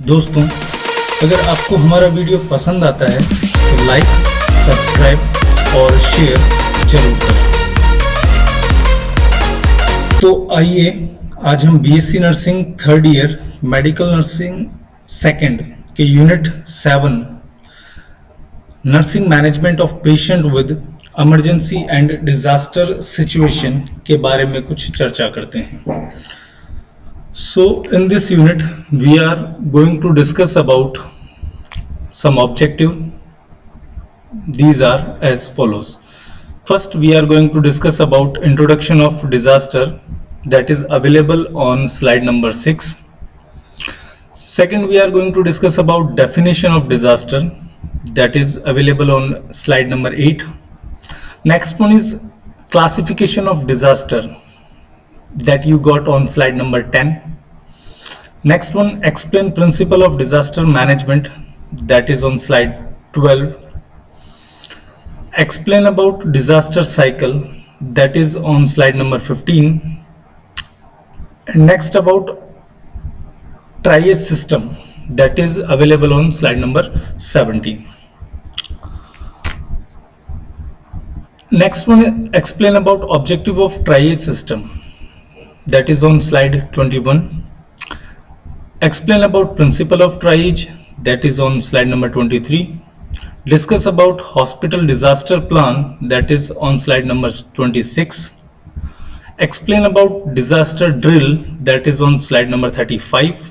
दोस्तों, अगर आपको हमारा वीडियो पसंद आता है तो लाइक, सब्सक्राइब और शेयर जरूर करें। तो आइए आज हम BSc nursing third year medical nursing second के unit 7 nursing management of patient with emergency and disaster situation के बारे में कुछ चर्चा करते हैं। So in this unit we are going to discuss about some objective. These are as follows. First we are going to discuss about introduction of disaster, that is available on slide number 6. Second we are going to discuss about definition of disaster, that is available on slide number 8. Next one is classification of disaster, that you got on slide number 10. Next one, explain principle of disaster management, that is on slide 12. Explain about disaster cycle, that is on slide number 15. And next about triage system, that is available on slide number 17. Next one, explain about objective of triage system, that is on slide 21. Explain about principle of triage, that is on slide number 23. Discuss about hospital disaster plan, that is on slide number 26. Explain about disaster drill, that is on slide number 35.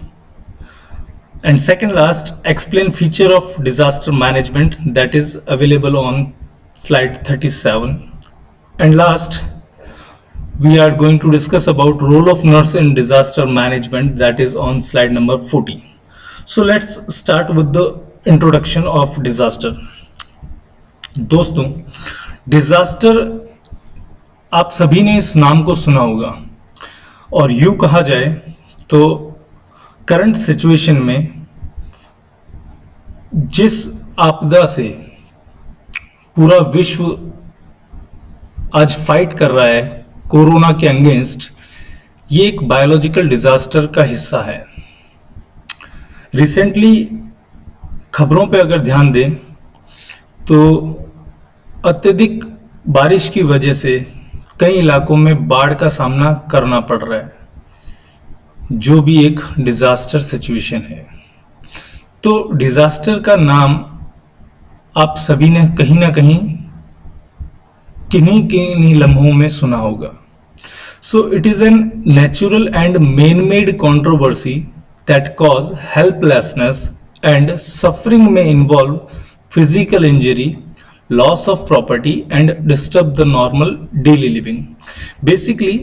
And second last, explain feature of disaster management, that is available on slide 37. And last, we are going to discuss about role of nurse in disaster management, that is on slide number 40. So let's start with the introduction of disaster. दोस्तों, disaster आप सभी ने इस नाम को सुना होगा और यूं कहा जाए तो करंट सिचुएशन में जिस आपदा से पूरा विश्व आज फाइट कर रहा है कोरोना के अगेंस्ट, ये एक बायोलॉजिकल डिजास्टर का हिस्सा है। रिसेंटली खबरों पे अगर ध्यान दें तो अत्यधिक बारिश की वजह से कई इलाकों में बाढ़ का सामना करना पड़ रहा है, जो भी एक डिजास्टर सिचुएशन है। तो डिजास्टर का नाम आप सभी ने कहीं ना कहीं किन्हीं लम्हों में सुना होगा। So it is an natural and man-made controversy that cause helplessness and suffering, may involve physical injury, loss of property and disturb the normal daily living. Basically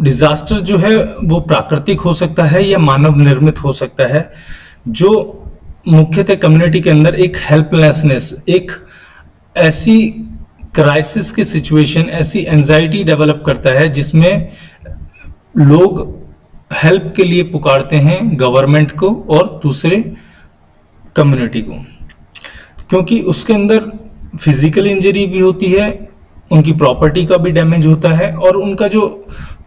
disaster जो है वो प्राकृतिक हो सकता है या मानव निर्मित हो सकता है, जो मुख्यतः कम्युनिटी के अंदर एक हेल्पलेसनेस, एक ऐसी क्राइसिस की सिचुएशन, ऐसी एंजाइटी डेवलप करता है जिसमें लोग हेल्प के लिए पुकारते हैं गवर्नमेंट को और दूसरे कम्युनिटी को, क्योंकि उसके अंदर फिजिकल इंजरी भी होती है, उनकी प्रॉपर्टी का भी डैमेज होता है और उनका जो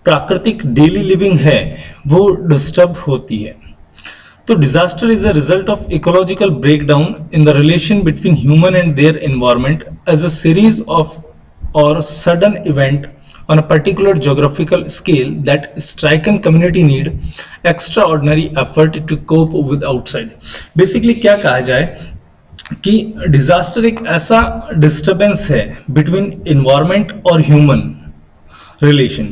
प्राकृतिक डेली लिविंग है वो डिस्टर्ब होती है। तो disaster is a result of ecological breakdown in the relation between human and their environment as a series of और sudden event on a particular geographical scale that stricken community need extraordinary effort to cope with outside. Basically क्या कहा जाए कि disaster एक ऐसा disturbance है between environment और human relation,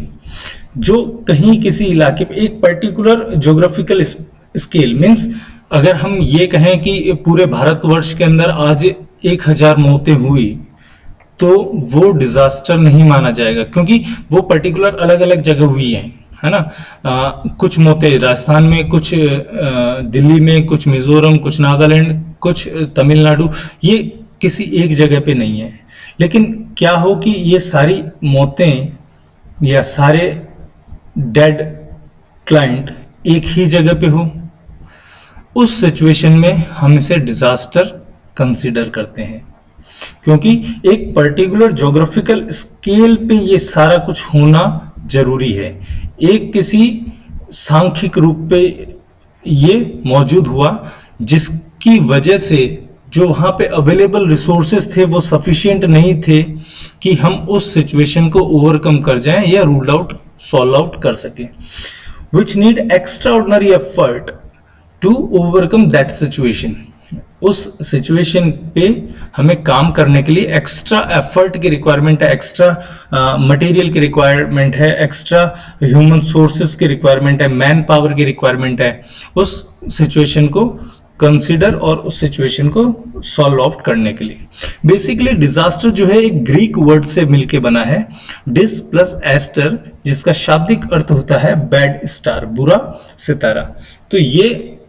जो कहीं किसी इलाके पे एक पर्टिकुलर ज्योग्राफिकल स्केल, मीन्स अगर हम ये कहें कि पूरे भारतवर्ष के अंदर आज 1000 मौतें हुई तो वो डिजास्टर नहीं माना जाएगा, क्योंकि वो पर्टिकुलर अलग अलग जगह हुई हैं, है ना। कुछ मौतें राजस्थान में, कुछ दिल्ली में, कुछ मिजोरम, कुछ नागालैंड, कुछ तमिलनाडु, ये किसी एक जगह पे नहीं है। लेकिन क्या हो कि ये सारी मौतें या सारे डेड क्लाइंट एक ही जगह पे हो, उस सिचुएशन में हम इसे डिजास्टर कंसीडर करते हैं, क्योंकि एक पर्टिकुलर ज्योग्राफिकल स्केल पे ये सारा कुछ होना जरूरी है। एक किसी सांख्यिक रूप पे ये मौजूद हुआ, जिसकी वजह से जो वहां पे अवेलेबल रिसोर्सेस थे वो सफिशिएंट नहीं थे कि हम उस सिचुएशन को ओवरकम कर जाएं या रूल आउट सॉल्व आउट कर सकें, which need extraordinary effort to overcome that situation. उस सिचुएशन पे हमें काम करने के लिए एक्स्ट्रा एफर्ट की रिक्वायरमेंट है, एक्स्ट्रा मटेरियल की रिक्वायरमेंट है, एक्स्ट्रा ह्यूमन सोर्सेस की रिक्वायरमेंट है, मैन पावर की रिक्वायरमेंट है उस सिचुएशन को कंसीडर और उस सिचुएशन को सॉल्व आउट करने के लिए। बेसिकली डिजास्टर जो है एक ग्रीक वर्ड से मिलके बना है, डिस प्लस एस्टर, जिसका शाब्दिक अर्थ होता है बैड स्टार, बुरा सितारा। तो ये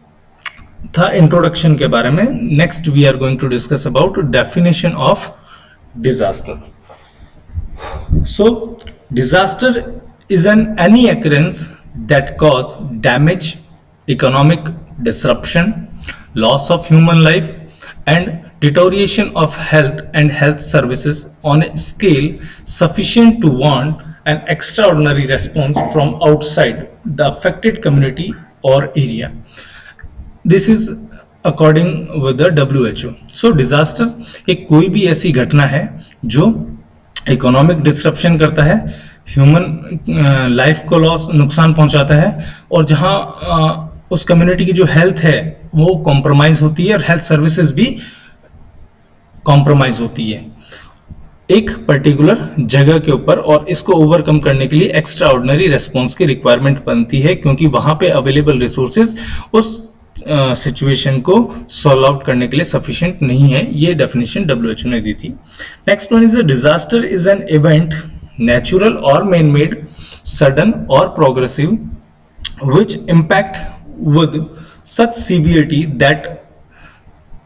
था इंट्रोडक्शन के बारे में। Next we are going to discuss about definition of disaster. So disaster is an any occurrence that cause damage, economic disruption, loss of human life and deterioration of health and health services on a scale sufficient to warrant an extraordinary response from outside the affected community or area. This is according with the WHO. So disaster एक कोई भी ऐसी घटना है जो economic disruption करता है, human life को नुकसान पहुंचाता है, और जहां उस कम्युनिटी की जो हेल्थ है वो कॉम्प्रोमाइज होती है और हेल्थ सर्विसेज भी कॉम्प्रोमाइज होती है एक पर्टिकुलर जगह के ऊपर, और इसको ओवरकम करने के लिए एक्स्ट्रा ऑर्डिनरी रेस्पॉन्स की रिक्वायरमेंट बनती है, क्योंकि वहां पे अवेलेबल रिसोर्सेज उस सिचुएशन को सॉल्व आउट करने के लिए सफिशिएंट नहीं है। ये डेफिनेशन WHO ने दी थी। Next one is a disaster is an event, natural और मैन मेड, सडन और progressive, which impact with such severity that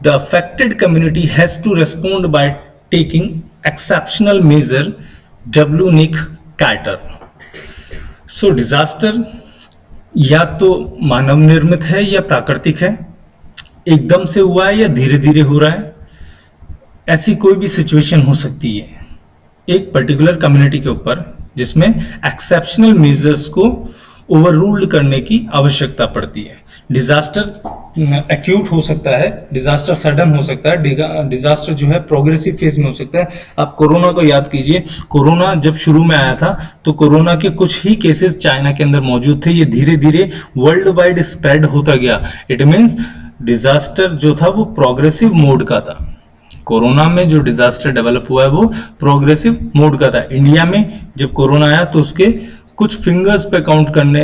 the affected community has to respond by taking exceptional measure. W. Nick Carter. So disaster या तो मानव निर्मित है या प्राकृतिक है, एकदम से हुआ है या धीरे धीरे हो रहा है, ऐसी कोई भी सिचुएशन हो सकती है एक पर्टिकुलर कम्युनिटी के ऊपर जिसमें एक्सेप्शनल मेजर्स को ओवररूल्ड करने की आवश्यकता पड़ती है। डिजास्टर एक्यूट हो सकता है, डिजास्टर सडन हो सकता है, डिजास्टर जो है प्रोग्रेसिव फेज में हो सकता है। आप कोरोना को याद कीजिए, कोरोना जब शुरू में आया था तो कोरोना के कुछ ही केसेस चाइना के अंदर मौजूद थे, ये धीरे धीरे वर्ल्ड वाइड स्प्रेड होता गया। इट मींस डिजास्टर जो था वो प्रोग्रेसिव मोड का था। कोरोना में जो डिजास्टर डेवलप हुआ है वो प्रोग्रेसिव मोड का था। इंडिया में जब कोरोना आया तो उसके कुछ फिंगर्स पे काउंट करने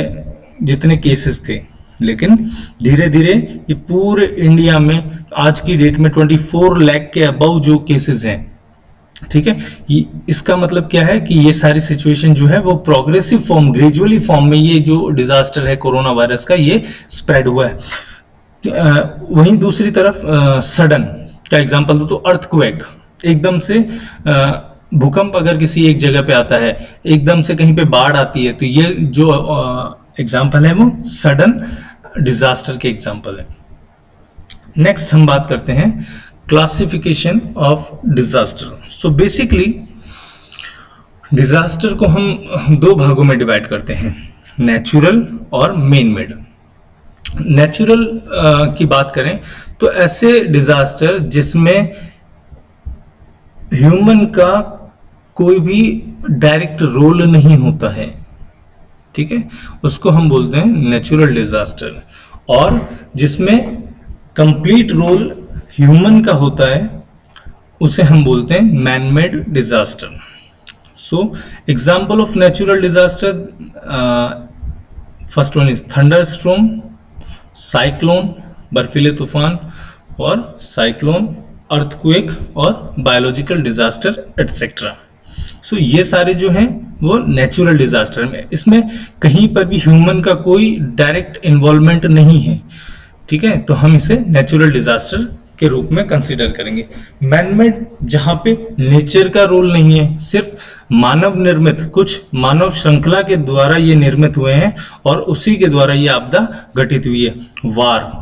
जितने केसेस थे, लेकिन धीरे धीरे ये पूरे इंडिया में आज की डेट में 24 लाख के अबव जो केसेस हैं, ठीक है। ये इसका मतलब क्या है कि ये सारी सिचुएशन जो है वो प्रोग्रेसिव फॉर्म, ग्रेजुअली फॉर्म में ये जो डिजास्टर है कोरोना वायरस का ये स्प्रेड हुआ है। वहीं दूसरी तरफ सडन का एग्जांपल दो तो अर्थक्वेक, एकदम से भूकंप अगर किसी एक जगह पे आता है, एकदम से कहीं पे बाढ़ आती है, तो ये जो एग्जांपल है वो सडन डिजास्टर के एग्जांपल है। नेक्स्ट हम बात करते हैं classification of disaster. So basically disaster को हम दो भागों में डिवाइड करते हैं, नेचुरल और मैन मेड। नेचुरल की बात करें तो ऐसे डिजास्टर जिसमें ह्यूमन का कोई भी डायरेक्ट रोल नहीं होता है, ठीक है, उसको हम बोलते हैं नेचुरल डिजास्टर। और जिसमें कंप्लीट रोल ह्यूमन का होता है उसे हम बोलते हैं man made disaster. So example of natural disaster, first one is thunder storm, cyclone, बर्फीले तूफान, और साइक्लोन, अर्थक्वेक और बायोलॉजिकल डिजास्टर एटसेट्रा। सो ये सारे जो हैं वो नेचुरल डिजास्टर में, इसमें कहीं पर भी ह्यूमन का कोई डायरेक्ट इन्वॉल्वमेंट नहीं है, ठीक है, तो हम इसे नेचुरल डिजास्टर के रूप में कंसीडर करेंगे। मैनमेड जहां पे नेचर का रोल नहीं है, सिर्फ मानव निर्मित, कुछ मानव श्रृंखला के द्वारा ये निर्मित हुए हैं और उसी के द्वारा ये आपदा घटित हुई है। वार,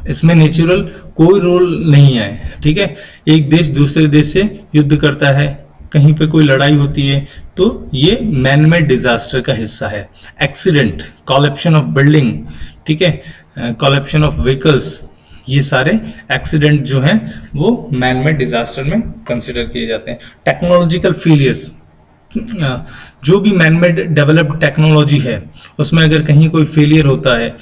इसमें नेचुरल कोई रोल नहीं है, ठीक है, एक देश दूसरे देश से युद्ध करता है, कहीं पे कोई लड़ाई होती है, तो ये मैनमेड डिजास्टर का हिस्सा है। एक्सीडेंट, कोलैप्शन ऑफ बिल्डिंग, ठीक है, कोलैप्शन ऑफ व्हीकल्स, ये सारे एक्सीडेंट जो हैं वो मैन मेड डिजास्टर में कंसिडर किए जाते हैं। टेक्नोलॉजिकल फेलियर्स, जो भी मैन मेड डेवलप्ड टेक्नोलॉजी है उसमें अगर कहीं कोई फेलियर होता है,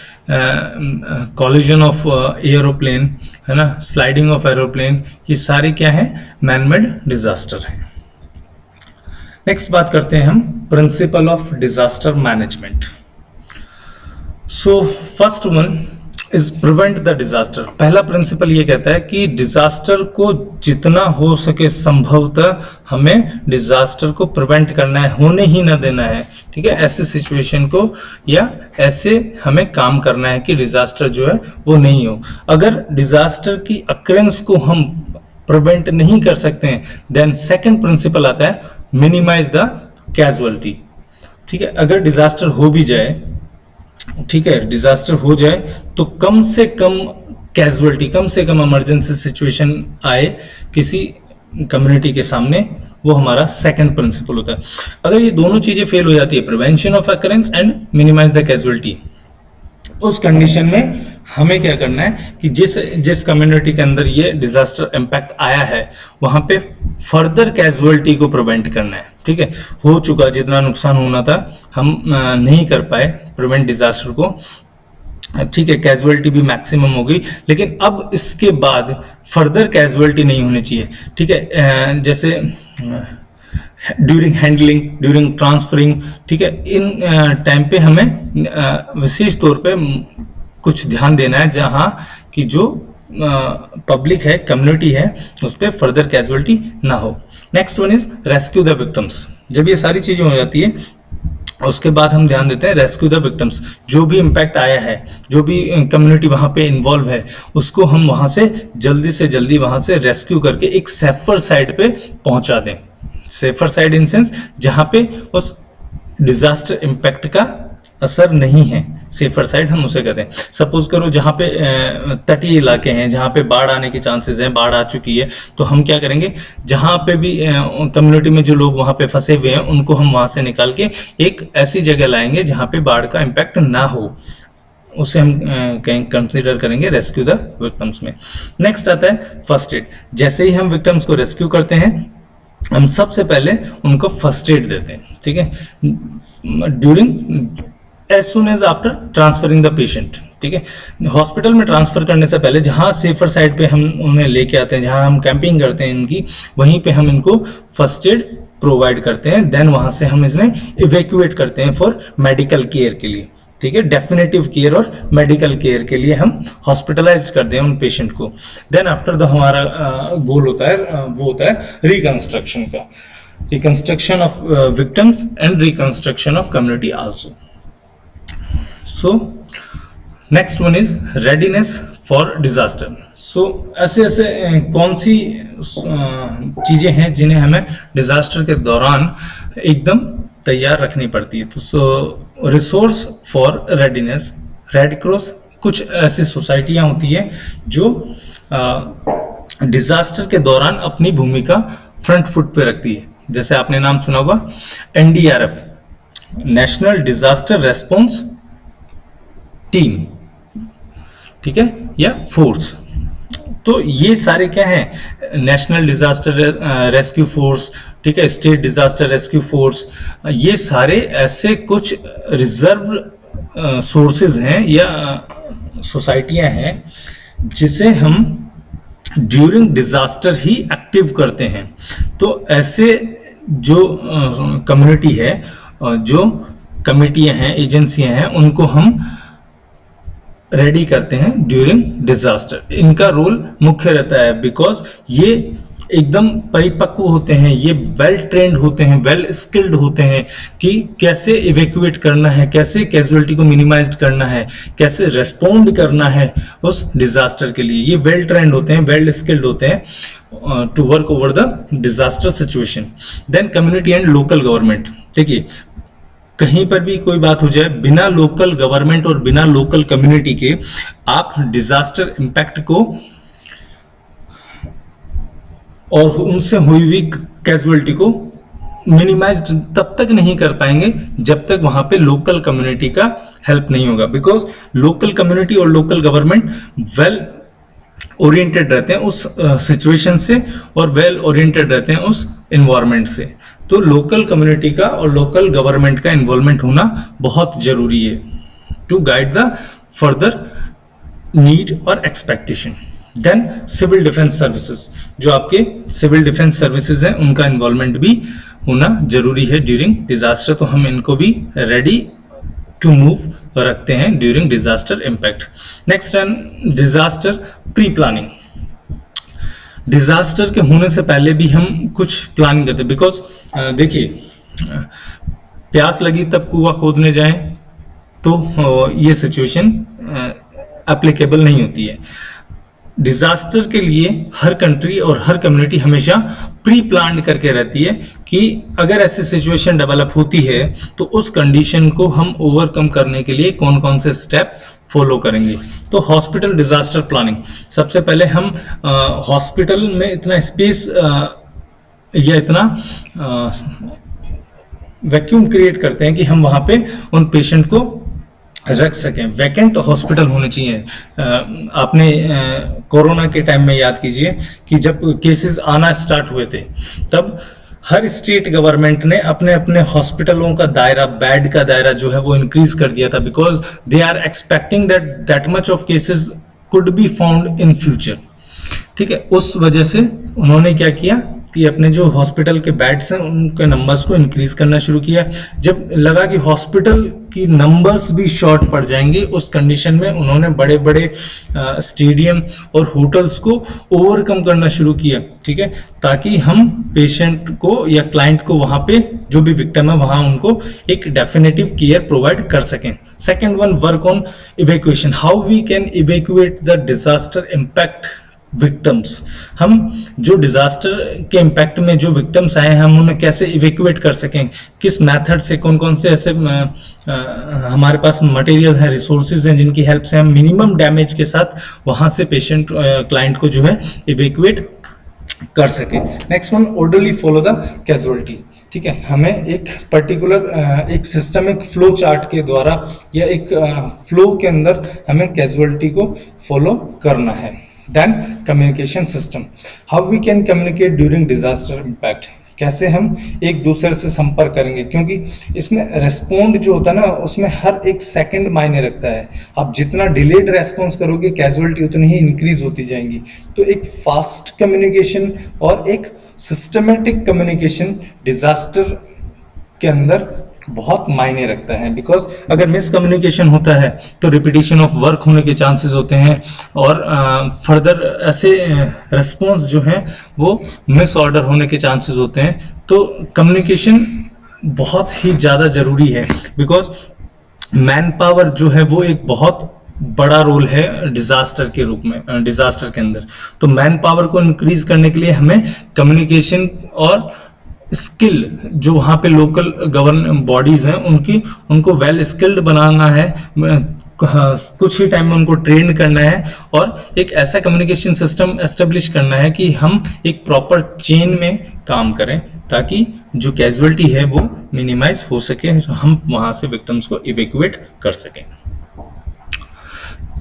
कॉलिजन ऑफ एरोप्लेन है ना, स्लाइडिंग ऑफ एरोप्लेन, ये सारे क्या है, मैन मेड डिजास्टर है। नेक्स्ट बात करते हैं हम principle of disaster management. So first one is prevent the disaster. पहला प्रिंसिपल ये कहता है कि डिजास्टर को जितना हो सके संभवतः हमें डिजास्टर को प्रिवेंट करना है, होने ही ना देना है। ठीक है, ऐसे सिचुएशन को या ऐसे हमें काम करना है कि डिजास्टर जो है वो नहीं हो। अगर डिजास्टर की अक्रेंस को हम प्रिवेंट नहीं कर सकते हैं, देन सेकंड प्रिंसिपल आता है मिनिमाइज द कैजुअलिटी। ठीक है, अगर डिजास्टर हो भी जाए, ठीक है, डिजास्टर हो जाए तो कम से कम कैजुअलिटी, कम से कम इमरजेंसी सिचुएशन आए किसी कम्युनिटी के सामने, वो हमारा सेकंड प्रिंसिपल होता है। अगर ये दोनों चीजें फेल हो जाती है, prevention of occurrence and minimize the casualty, उस कंडीशन में हमें क्या करना है कि जिस कम्युनिटी के अंदर ये डिजास्टर इम्पैक्ट आया है वहां पे फर्दर कैजुअलिटी को प्रिवेंट करना है। ठीक है, हो चुका जितना नुकसान होना था हम नहीं कर पाए प्रिवेंट डिजास्टर को, ठीक है, कैजुअलिटी भी मैक्सिमम हो गई, लेकिन अब इसके बाद फर्दर कैजुअलिटी नहीं होनी चाहिए। ठीक है, जैसे ड्यूरिंग हैंडलिंग, ड्यूरिंग ट्रांसफरिंग, ठीक है, इन टाइम पे हमें विशेष तौर पे कुछ ध्यान देना है जहां की जो पब्लिक है, कम्युनिटी है, उस पर फर्दर कैजुअलिटी ना हो। Next one is rescue the victims. जब ये सारी चीजें हो जाती है उसके बाद हम ध्यान देते हैं रेस्क्यू द विक्टिम्स। जो भी इम्पैक्ट आया है, जो भी कम्युनिटी वहां पे इन्वॉल्व है, उसको हम वहां से जल्दी वहां से रेस्क्यू करके एक सेफर साइड पे पहुंचा दें। सेफर साइड इन सेंस जहां पे उस डिजास्टर इम्पैक्ट का असर नहीं है, सेफर साइड हम उसे कहते हैं। सपोज करो जहां पे तटीय इलाके हैं, जहां पे बाढ़ आने के चांसेस हैं, बाढ़ आ चुकी है, तो हम क्या करेंगे, जहां पे भी कम्युनिटी में जो लोग वहां पे फंसे हुए हैं उनको हम वहां से निकाल के एक ऐसी जगह लाएंगे जहां पे बाढ़ का इम्पैक्ट ना हो, उसे हम कहीं कंसिडर करेंगे रेस्क्यू द विक्टिम्स में। नेक्स्ट आता है फर्स्ट एड। जैसे ही हम विक्टिम्स को रेस्क्यू करते हैं हम सबसे पहले उनको फर्स्ट एड देते हैं। ठीक है, during as soon as after transferring the patient. ठीक है, हॉस्पिटल में ट्रांसफर करने से पहले जहां सेफर साइड पे हम उन्हें लेके आते हैं, जहां हम कैंपिंग करते हैं इनकी, वहीं पे हम इनको फर्स्ट एड प्रोवाइड करते हैं। देन वहां से हम इन्हें इवैक्यूएट करते हैं फॉर मेडिकल केयर के लिए। ठीक है, डेफिनेटिव केयर और मेडिकल केयर के लिए हम हॉस्पिटलाइज करते हैं उन पेशेंट को। देन आफ्टर द हमारा गोल होता है वो होता है रिकंस्ट्रक्शन का, reconstruction of victims and reconstruction of community also. So next one is readiness for disaster. So ऐसे कौन सी चीजें हैं जिन्हें हमें डिजास्टर के दौरान एकदम तैयार रखनी पड़ती है। तो so resource for readiness, red cross, कुछ ऐसी सोसाइटियां होती हैं जो डिजास्टर के दौरान अपनी भूमिका फ्रंट फुट पे रखती है। जैसे आपने नाम सुना होगा NDRF, national disaster response team, ठीक है, या फोर्स। तो ये सारे क्या है, नेशनल डिजास्टर रेस्क्यू फोर्स, ठीक है, स्टेट डिजास्टर रेस्क्यू फोर्स, ये सारे ऐसे कुछ रिजर्व सोर्सेज हैं या सोसाइटियां हैं जिसे हम ड्यूरिंग डिजास्टर ही एक्टिव करते हैं। तो ऐसे जो कम्युनिटी है, जो कमिटियां हैं, एजेंसियां हैं, उनको हम रेडी करते हैं ड्यूरिंग डिजास्टर। इनका रोल मुख्य रहता है बिकॉज ये एकदम परिपक्व होते हैं, ये वेल ट्रेंड होते हैं, वेल स्किल्ड होते हैं कि कैसे इवैक्यूएट करना है, कैसे कैजुअलिटी को मिनिमाइज करना है, कैसे रेस्पॉन्ड करना है उस डिजास्टर के लिए। ये वेल ट्रेंड होते हैं, वेल स्किल्ड होते हैं to work over the disaster situation. Then community and local government. देखिए, कहीं पर भी कोई बात हो जाए, बिना लोकल गवर्नमेंट और बिना लोकल कम्युनिटी के आप डिजास्टर इंपैक्ट को और उनसे हुई हुई कैजुअलिटी को मिनिमाइज तब तक नहीं कर पाएंगे जब तक वहां पे लोकल कम्युनिटी का हेल्प नहीं होगा, बिकॉज लोकल कम्युनिटी और लोकल गवर्नमेंट वेल ओरिएंटेड रहते हैं उस सिचुएशन से और वेल ओरिएंटेड रहते हैं उस इन्वायरमेंट से। तो लोकल कम्युनिटी का और लोकल गवर्नमेंट का इन्वॉल्वमेंट होना बहुत जरूरी है to guide the further need और expectation. Then civil defence services, जो आपके सिविल डिफेंस सर्विसेज हैं उनका इन्वॉल्वमेंट भी होना जरूरी है ड्यूरिंग डिजास्टर। तो हम इनको भी रेडी टू मूव रखते हैं ड्यूरिंग डिजास्टर इम्पैक्ट। नेक्स्ट है डिजास्टर प्री प्लानिंग। डिजास्टर के होने से पहले भी हम कुछ प्लानिंग करते हैं, बिकॉज देखिए प्यास लगी तब कुआं खोदने जाएं तो ये सिचुएशन एप्लीकेबल नहीं होती है। डिजास्टर के लिए हर कंट्री और हर कम्युनिटी हमेशा प्री प्लान करके रहती है कि अगर ऐसी सिचुएशन डेवलप होती है तो उस कंडीशन को हम ओवरकम करने के लिए कौन कौन से स्टेप फॉलो करेंगे। तो हॉस्पिटल डिजास्टर प्लानिंग, सबसे पहले हम हॉस्पिटल में इतना स्पेस या इतना वैक्यूम क्रिएट करते हैं कि हम वहां पे उन पेशेंट को रख सकें। वैकेंट हॉस्पिटल होने चाहिए। आपने कोरोना के टाइम में याद कीजिए कि जब केसेस आना स्टार्ट हुए थे तब हर स्टेट गवर्नमेंट ने अपने अपने हॉस्पिटलों का दायरा, बेड का दायरा जो है वो इंक्रीज कर दिया था, because they are expecting that much of cases could be found in future. ठीक है, उस वजह से उन्होंने क्या किया कि अपने जो हॉस्पिटल के बेड्स हैं उनके नंबर्स को इंक्रीज करना शुरू किया। जब लगा कि हॉस्पिटल की नंबर्स भी शॉर्ट पड़ जाएंगे, उस कंडीशन में उन्होंने बड़े बड़े स्टेडियम और होटल्स को ओवरकम करना शुरू किया। ठीक है, ताकि हम पेशेंट को या क्लाइंट को वहां पे जो भी विक्टिम है वहां उनको एक डेफिनेटिव केयर प्रोवाइड कर सकें। Second one, work on evacuation, how we can evacuate the disaster impact victims. हम जो डिजास्टर के इम्पैक्ट में जो विक्टिम्स आए हैं हम उन्हें कैसे इवैक्यूएट कर सकें, किस मेथड से, कौन कौन से ऐसे हमारे पास मटेरियल है, रिसोर्सेज हैं जिनकी हेल्प से हम मिनिमम डैमेज के साथ वहां से पेशेंट क्लाइंट को जो है इवैक्यूएट कर सके। Next one, orderly follow the casualty. ठीक है, हमें एक पर्टिकुलर एक सिस्टमिक फ्लो चार्ट के द्वारा या एक फ्लो के अंदर हमें कैजुअलिटी को फॉलो करना है। Then communication system, how we can communicate during disaster impact, कैसे हम एक दूसरे से संपर्क करेंगे, क्योंकि इसमें रेस्पॉन्ड जो होता है ना उसमें हर एक सेकंड मायने रखता है। आप जितना डिलेड रेस्पॉन्स करोगे कैजुअलिटी उतनी ही इंक्रीज होती जाएंगी। तो एक फास्ट कम्युनिकेशन और एक सिस्टमेटिक कम्युनिकेशन डिजास्टर के अंदर बहुत मायने रखता है, बिकॉज अगर मिसकम्युनिकेशन होता है तो रिपीटिशन ऑफ वर्क होने के चांसेस होते हैं और फर्दर ऐसे रेस्पॉन्स जो हैं वो मिस ऑर्डर होने के चांसेस होते हैं। तो कम्युनिकेशन बहुत ही ज़्यादा जरूरी है, बिकॉज मैन पावर जो है वो एक बहुत बड़ा रोल है डिजास्टर के रूप में, डिजास्टर के अंदर। तो मैन पावर को इंक्रीज करने के लिए हमें कम्युनिकेशन और स्किल जो वहाँ पे लोकल गवर्न बॉडीज हैं उनको वेल स्किल्ड बनाना है, कुछ ही टाइम में उनको ट्रेन करना है और एक ऐसा कम्युनिकेशन सिस्टम एस्टेब्लिश करना है कि हम एक प्रॉपर चेन में काम करें ताकि जो कैजुअलिटी है वो मिनिमाइज हो सके, हम वहां से विक्टिम्स को इवैक्यूएट कर सकें।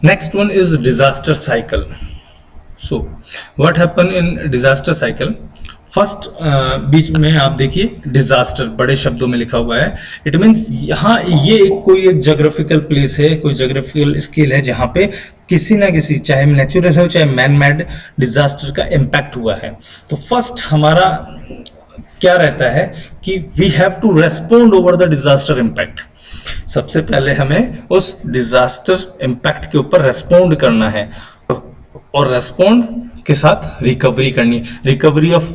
Next one is disaster cycle. So what happen in disaster cycle, first बीच में आप देखिए डिजास्टर बड़े शब्दों में लिखा हुआ है। इट मीन्स यहाँ ये कोई एक जोग्राफिकल प्लेस है, कोई जोग्राफिकल स्केल है जहाँ पे किसी ना किसी, चाहे नेचुरल हो चाहे मैन मेड, डिजास्टर का इम्पैक्ट हुआ है। तो फर्स्ट हमारा क्या रहता है कि we have to respond over the disaster impact. सबसे पहले हमें उस डिजास्टर इम्पैक्ट के ऊपर रेस्पोंड करना है और रेस्पोंड के साथ रिकवरी करनी है। Recovery of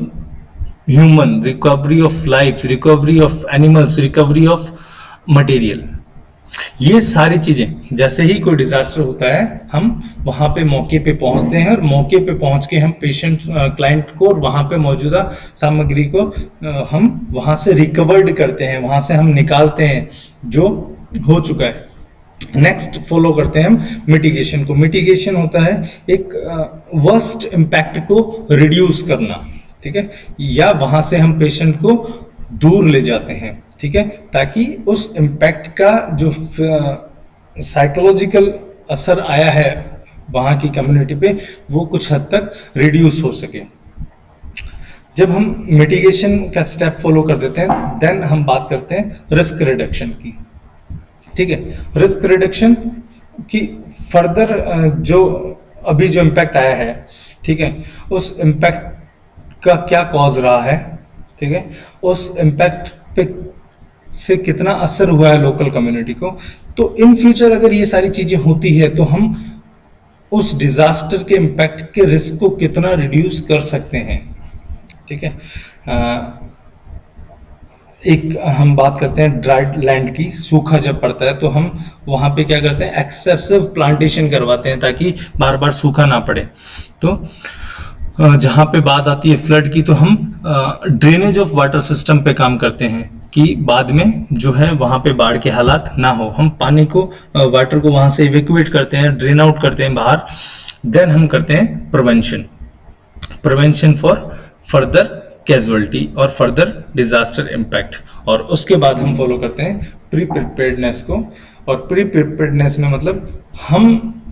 human, recovery of life, recovery of animals, recovery of material, ये सारी चीजें जैसे ही कोई डिजास्टर होता है हम वहां पे मौके पे पहुंचते हैं और मौके पे पहुंच के हम पेशेंट क्लाइंट को और वहां पे मौजूदा सामग्री को हम वहां से रिकवर्ड करते हैं, वहां से हम निकालते हैं जो हो चुका है। नेक्स्ट फॉलो करते हैं हम मिटिगेशन को। मिटिगेशन होता है एक वर्स्ट इम्पैक्ट को रिड्यूस करना, ठीक है, या वहां से हम पेशेंट को दूर ले जाते हैं, ठीक है, ताकि उस इम्पैक्ट का जो साइकोलॉजिकल असर आया है वहाँ की कम्युनिटी पे, वो कुछ हद तक रिड्यूस हो सके। जब हम मिटिगेशन का स्टेप फॉलो कर देते हैं, देन हम बात करते हैं रिस्क रिडक्शन की। ठीक है, रिस्क रिडक्शन की फर्दर जो अभी जो इम्पैक्ट आया है, ठीक है, उस इम्पैक्ट का क्या कॉज रहा है, ठीक है, उस इम्पैक्ट पे से कितना असर हुआ है लोकल कम्युनिटी को। तो इन फ्यूचर अगर ये सारी चीजें होती है तो हम उस डिजास्टर के इम्पैक्ट के रिस्क को कितना रिड्यूस कर सकते हैं। ठीक है, एक हम बात करते हैं ड्राइड लैंड की। सूखा जब पड़ता है तो हम वहां पे क्या करते हैं, एक्सेसिव प्लांटेशन करवाते हैं ताकि बार बार सूखा ना पड़े। तो जहां पे बात आती है फ्लड की, तो हम ड्रेनेज ऑफ वाटर सिस्टम पे काम करते हैं कि बाद में जो है वहां पे बाढ़ के हालात ना हो। हम पानी को, वाटर को वहां से इवैक्यूएट करते हैं, ड्रेन आउट करते हैं बाहर। देन हम करते हैं प्रिवेंशन फॉर फर्दर कैजुअलिटी और फर्दर डिजास्टर इम्पैक्ट। और उसके बाद हम फॉलो करते हैं प्री प्रिपेयर्डनेस को। और प्री प्रिपेयर्डनेस में मतलब हम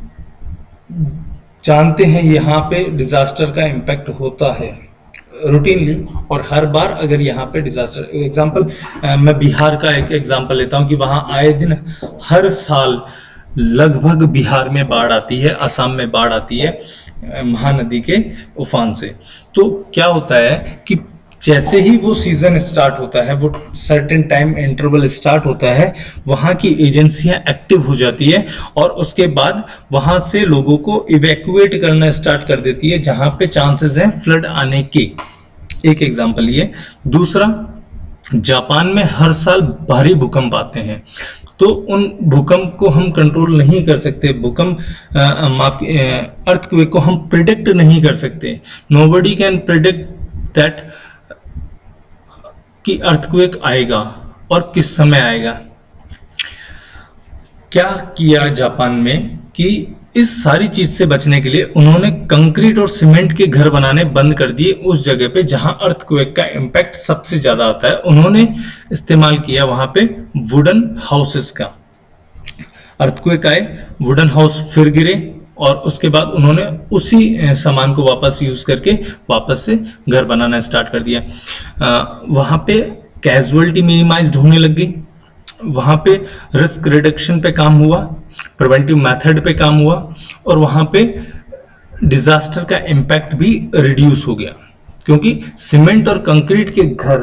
जानते हैं यहाँ पे डिजास्टर का इम्पैक्ट होता है रूटीनली, और हर बार अगर यहाँ पे डिजास्टर, एग्जांपल मैं बिहार का एक एग्जांपल लेता हूँ कि वहाँ आए दिन हर साल लगभग बिहार में बाढ़ आती है, असम में बाढ़ आती है महानदी के उफान से। तो क्या होता है कि जैसे ही वो सीजन स्टार्ट होता है, वो सर्टेन टाइम इंटरवल स्टार्ट होता है, वहाँ की एजेंसियां एक्टिव हो जाती है और उसके बाद वहाँ से लोगों को इवैक्यूएट करना स्टार्ट कर देती है जहाँ पे चांसेस हैं फ्लड आने के। एक एग्जांपल ये। दूसरा, जापान में हर साल भारी भूकंप आते हैं, तो उन भूकंप को हम कंट्रोल नहीं कर सकते। भूकंप अर्थक्वेक को हम प्रिडिक्ट नहीं कर सकते। नोबडी कैन प्रिडिक्ट दैट कि अर्थक्वेक आएगा और किस समय आएगा। क्या किया जापान में कि इस सारी चीज से बचने के लिए उन्होंने कंक्रीट और सीमेंट के घर बनाने बंद कर दिए उस जगह पे जहां अर्थक्वेक का इम्पैक्ट सबसे ज्यादा आता है। उन्होंने इस्तेमाल किया वहां पे वुडन हाउसेस का। अर्थक्वेक आए, वुडन हाउस फिर गिरे और उसके बाद उन्होंने उसी सामान को वापस यूज करके वापस से घर बनाना स्टार्ट कर दिया। वहां पे कैजुअलिटी मिनिमाइज्ड होने लग गई, वहां पे रिस्क रिडक्शन पे काम हुआ, प्रिवेंटिव मेथड पे काम हुआ और वहां पे डिजास्टर का इम्पैक्ट भी रिड्यूस हो गया, क्योंकि सीमेंट और कंक्रीट के घर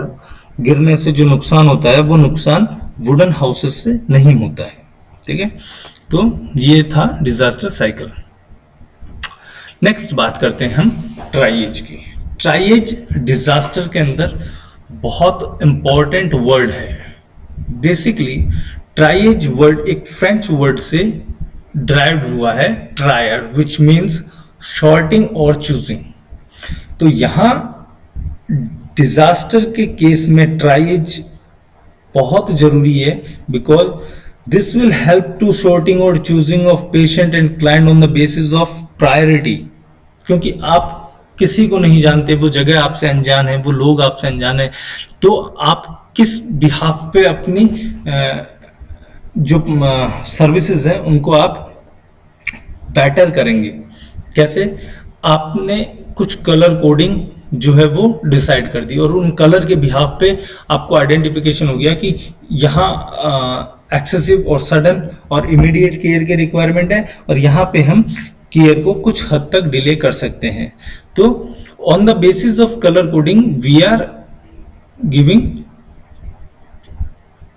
गिरने से जो नुकसान होता है वो नुकसान वुडन हाउसेस से नहीं होता है। ठीक है, तो ये था डिजास्टर साइकिल। नेक्स्ट बात करते हैं हम ट्राइएज की। ट्राइएज डिजास्टर के अंदर बहुत इंपॉर्टेंट वर्ड है। बेसिकली ट्राइएज वर्ड एक फ्रेंच वर्ड से ड्राइव्ड हुआ है, ट्रायर, विच मीन्स शॉर्टिंग और चूजिंग। तो यहां डिजास्टर के केस में ट्राइएज बहुत जरूरी है, because this will help to sorting और choosing of patient and client on the basis of priority. क्योंकि आप किसी को नहीं जानते, वो जगह आपसे अनजान है, वो लोग आपसे अनजान है, तो आप किस बिहाफ पे अपनी जो सर्विसेज हैं उनको आप बेटर करेंगे। कैसे? आपने कुछ कलर कोडिंग जो है वो डिसाइड कर दी और उन कलर के बिहाफ पे आपको आइडेंटिफिकेशन हो गया कि यहाँ एक्सेसिव और सडन और इमीडिएट केयर के रिक्वायरमेंट है और यहाँ पे हम केयर को कुछ हद तक डिले कर सकते हैं। तो on the basis of colour coding we are giving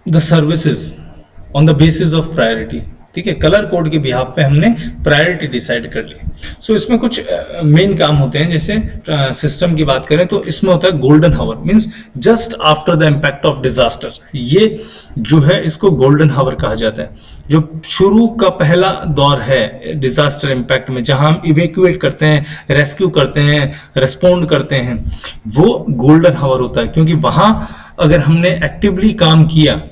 the services on the basis of priority. ठीक है, कलर कोड के बिहाफ पे हमने प्रायोरिटी डिसाइड कर ली। सो इसमें कुछ मेन काम होते हैं, जैसे सिस्टम की बात करें तो इसमें होता है golden hour, means just after the impact of disaster. ये जो है इसको गोल्डन हावर कहा जाता है। जो शुरू का पहला दौर है डिजास्टर इम्पैक्ट में, जहां हम इवैक्यूएट करते हैं, रेस्क्यू करते हैं, रेस्पॉन्ड करते हैं, वो गोल्डन हावर होता है। क्योंकि वहां अगर हमने एक्टिवली काम किया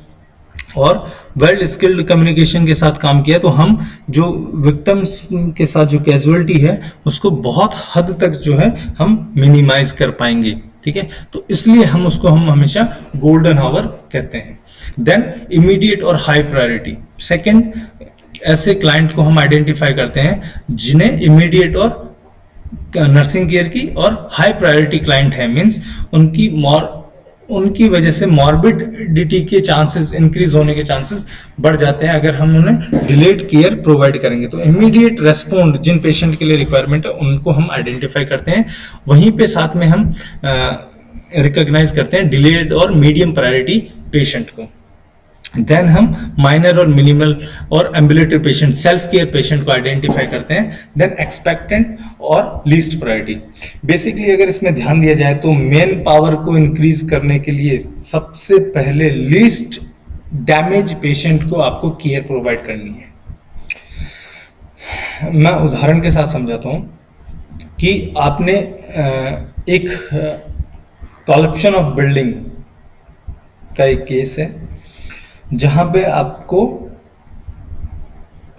और वेल स्किल्ड कम्युनिकेशन के साथ काम किया तो हम जो विक्टिम्स के साथ जो कैजुअलिटी है उसको बहुत हद तक जो है हम मिनिमाइज कर पाएंगे। ठीक है, तो इसलिए हम उसको हमेशा गोल्डन आवर कहते हैं। देन इमीडिएट और हाई प्रायोरिटी। सेकंड, ऐसे क्लाइंट को हम आइडेंटिफाई करते हैं जिन्हें इमीडिएट और नर्सिंग केयर की और हाई प्रायोरिटी क्लाइंट है, मींस उनकी वजह से मॉर्बिडिटी के चांसेस इंक्रीज होने के चांसेस बढ़ जाते हैं अगर हम उन्हें डिलेड केयर प्रोवाइड करेंगे। तो इमीडिएट रेस्पॉन्ड जिन पेशेंट के लिए रिक्वायरमेंट है उनको हम आइडेंटिफाई करते हैं, वहीं पे साथ में हम रिकॉग्नाइज करते हैं डिलेड और मीडियम प्रायोरिटी पेशेंट को। देन हम माइनर और मिनिमल और ambulatory patient, self care patient को आइडेंटिफाई करते हैं। देन एक्सपेक्टेंट और लीस्ट प्रायोरिटी। बेसिकली अगर इसमें ध्यान दिया जाए तो मेन पावर को इंक्रीज करने के लिए सबसे पहले लीस्ट डैमेज पेशेंट को आपको केयर प्रोवाइड करनी है। मैं उदाहरण के साथ समझाता हूं कि आपने एक कोलैप्शन ऑफ बिल्डिंग का एक केस है जहां पे आपको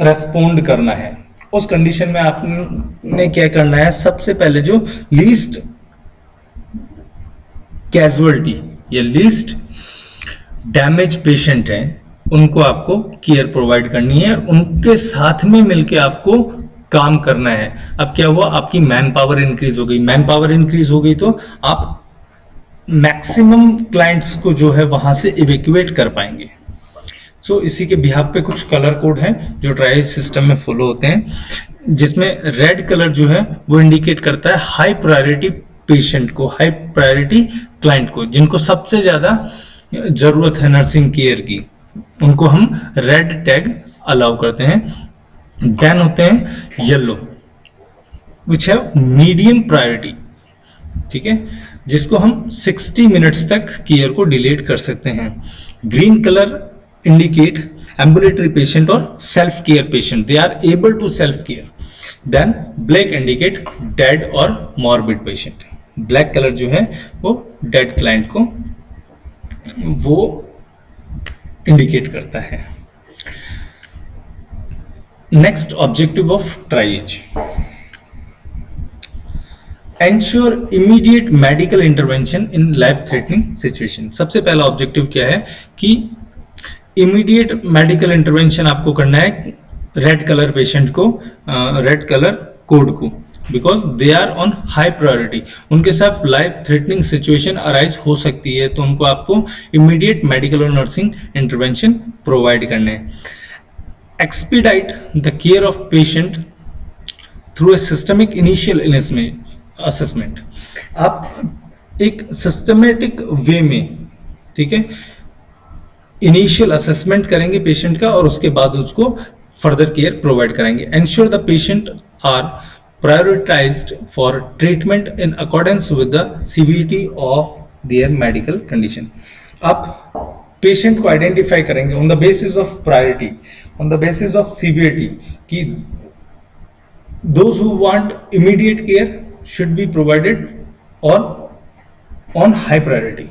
रेस्पोंड करना है। उस कंडीशन में आपने क्या करना है, सबसे पहले जो लीस्ट कैजुअलिटी या लीस्ट डैमेज पेशेंट हैं उनको आपको केयर प्रोवाइड करनी है, उनके साथ में मिलके आपको काम करना है। अब क्या हुआ, आपकी मैन पावर इंक्रीज हो गई। मैन पावर इंक्रीज हो गई तो आप मैक्सिमम क्लाइंट्स को जो है वहां से इवैक्यूएट कर पाएंगे। सो इसी के बिहाफ पे कुछ कलर कोड हैं जो ट्राइज सिस्टम में फॉलो होते हैं, जिसमें रेड कलर जो है वो इंडिकेट करता है हाई प्रायोरिटी पेशेंट को, हाई प्रायोरिटी क्लाइंट को, जिनको सबसे ज्यादा जरूरत है नर्सिंग केयर की, उनको हम रेड टैग अलाउ करते हैं। देन होते हैं येलो विच है मीडियम प्रायोरिटी, ठीक है, जिसको हम 60 मिनट्स तक केयर को डिलेट कर सकते हैं। Green colour indicate ambulatory patient or self care patient, they are able to self care. Then black indicate dead or morbid patient. black color जो है वो dead client को वो indicate करता है। Next objective of triage, ensure immediate medical intervention in life threatening situation। सबसे पहला objective क्या है कि इमीडिएट मेडिकल इंटरवेंशन आपको करना है रेड कलर पेशेंट को, रेड कलर कोड को, because they are on high priority. उनके साथ लाइफ थ्रेटनिंग सिचुएशन अराइज हो सकती है, तो उनको आपको इमीडिएट मेडिकल और नर्सिंग इंटरवेंशन प्रोवाइड करने हैं। Expedite the care of patient through a systemic initial assessment. आप एक सिस्टमेटिक वे में, ठीक है, इनिशियल असेसमेंट करेंगे पेशेंट का और उसके बाद उसको फर्दर केयर प्रोवाइड करेंगे। Ensure the patient are prioritised for treatment in accordance with the severity of their medical condition. आप पेशेंट को आइडेंटिफाई करेंगे on the basis of priority, on the basis of severity, कि those who want immediate care should be provided और on high priority.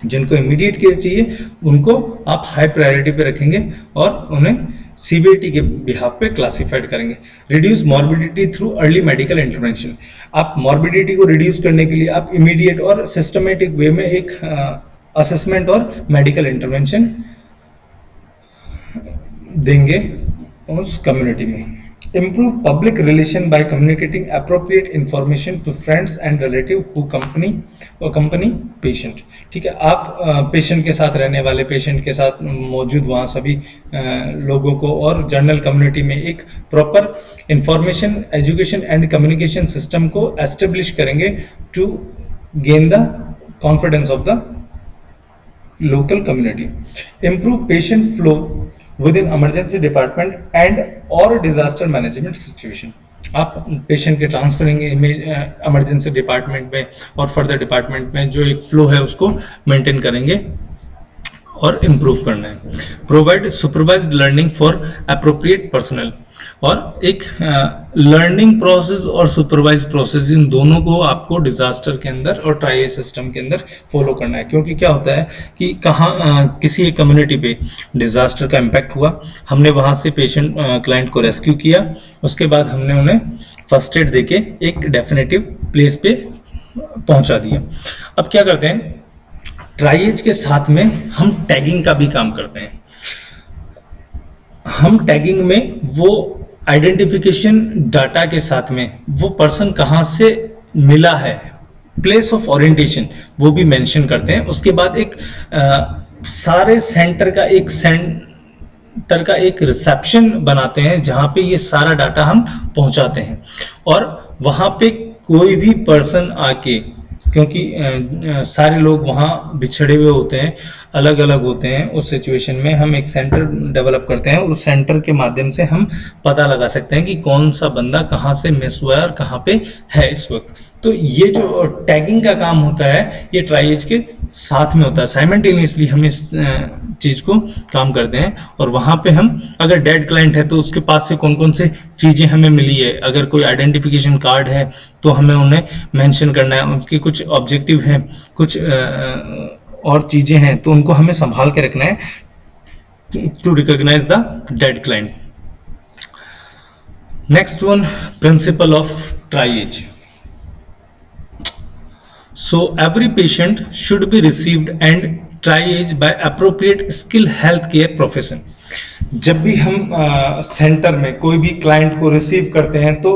जिनको immediate care चाहिए उनको आप high priority पे रखेंगे और उन्हें सीवियरिटी के बिहाफ पे क्लासिफाइड करेंगे। Reduce morbidity through early medical intervention. आप मॉर्बिडिटी को रिड्यूस करने के लिए आप इमीडिएट और सिस्टमेटिक वे में एक असेसमेंट और मेडिकल इंटरवेंशन देंगे उस कम्युनिटी में। Improve public relation by communicating appropriate information to friends and relative who accompany patient। ठीक है, आप पेशेंट के साथ रहने वाले, पेशेंट के साथ मौजूद वहाँ सभी लोगों को और जनरल कम्युनिटी में एक proper information, education and communication system को एस्टेब्लिश करेंगे to gain the confidence of the local community. Improve patient flow within emergency department and or disaster management situation। आप पेशेंट के ट्रांसफरिंग इमरजेंसी डिपार्टमेंट में और further department में जो एक flow है उसको मेंटेन करेंगे और इम्प्रूव करना है। Provide supervised learning for appropriate personal. और एक लर्निंग प्रोसेस और सुपरवाइज प्रोसेस, इन दोनों को आपको डिजास्टर के अंदर और ट्राई सिस्टम के अंदर फॉलो करना है। क्योंकि क्या होता है कि कहाँ किसी एक कम्युनिटी पे डिजास्टर का इम्पैक्ट हुआ, हमने वहां से पेशेंट क्लाइंट को रेस्क्यू किया, उसके बाद हमने उन्हें फर्स्ट एड देके एक डेफिनेटिव प्लेस पे पहुंचा दिया। अब क्या करते हैं, ट्राइएज के साथ में हम टैगिंग का भी काम करते हैं। हम टैगिंग में वो आइडेंटिफिकेशन डाटा के साथ में वो पर्सन कहाँ से मिला है, प्लेस ऑफ ओरिएंटेशन वो भी मेंशन करते हैं। उसके बाद एक सारे सेंटर का एक रिसेप्शन बनाते हैं जहां पे ये सारा डाटा हम पहुंचाते हैं, और वहां पे कोई भी पर्सन आके, क्योंकि सारे लोग वहाँ बिछड़े हुए होते हैं, अलग अलग होते हैं, उस सिचुएशन में हम एक सेंटर डेवलप करते हैं और उस सेंटर के माध्यम से हम पता लगा सकते हैं कि कौन सा बंदा कहाँ से मिस हुआ है और कहाँ पे है इस वक्त। तो ये जो टैगिंग का काम होता है ये ट्राईएज के साथ में होता है, साइमल्टेनियसली हम इस चीज को काम करते हैं। और वहां पे हम अगर डेड क्लाइंट है तो उसके पास से कौन कौन से चीजें हमें मिली है, अगर कोई आइडेंटिफिकेशन कार्ड है तो हमें उन्हें मेंशन करना है, उसकी कुछ ऑब्जेक्टिव हैं, कुछ और चीजें हैं तो उनको हमें संभाल के रखना है to recognise the dead client. Next one, principle of triage. So every patient should be received and triage by appropriate skill healthcare profession। जब भी हम सेंटर में कोई भी क्लाइंट को रिसीव करते हैं तो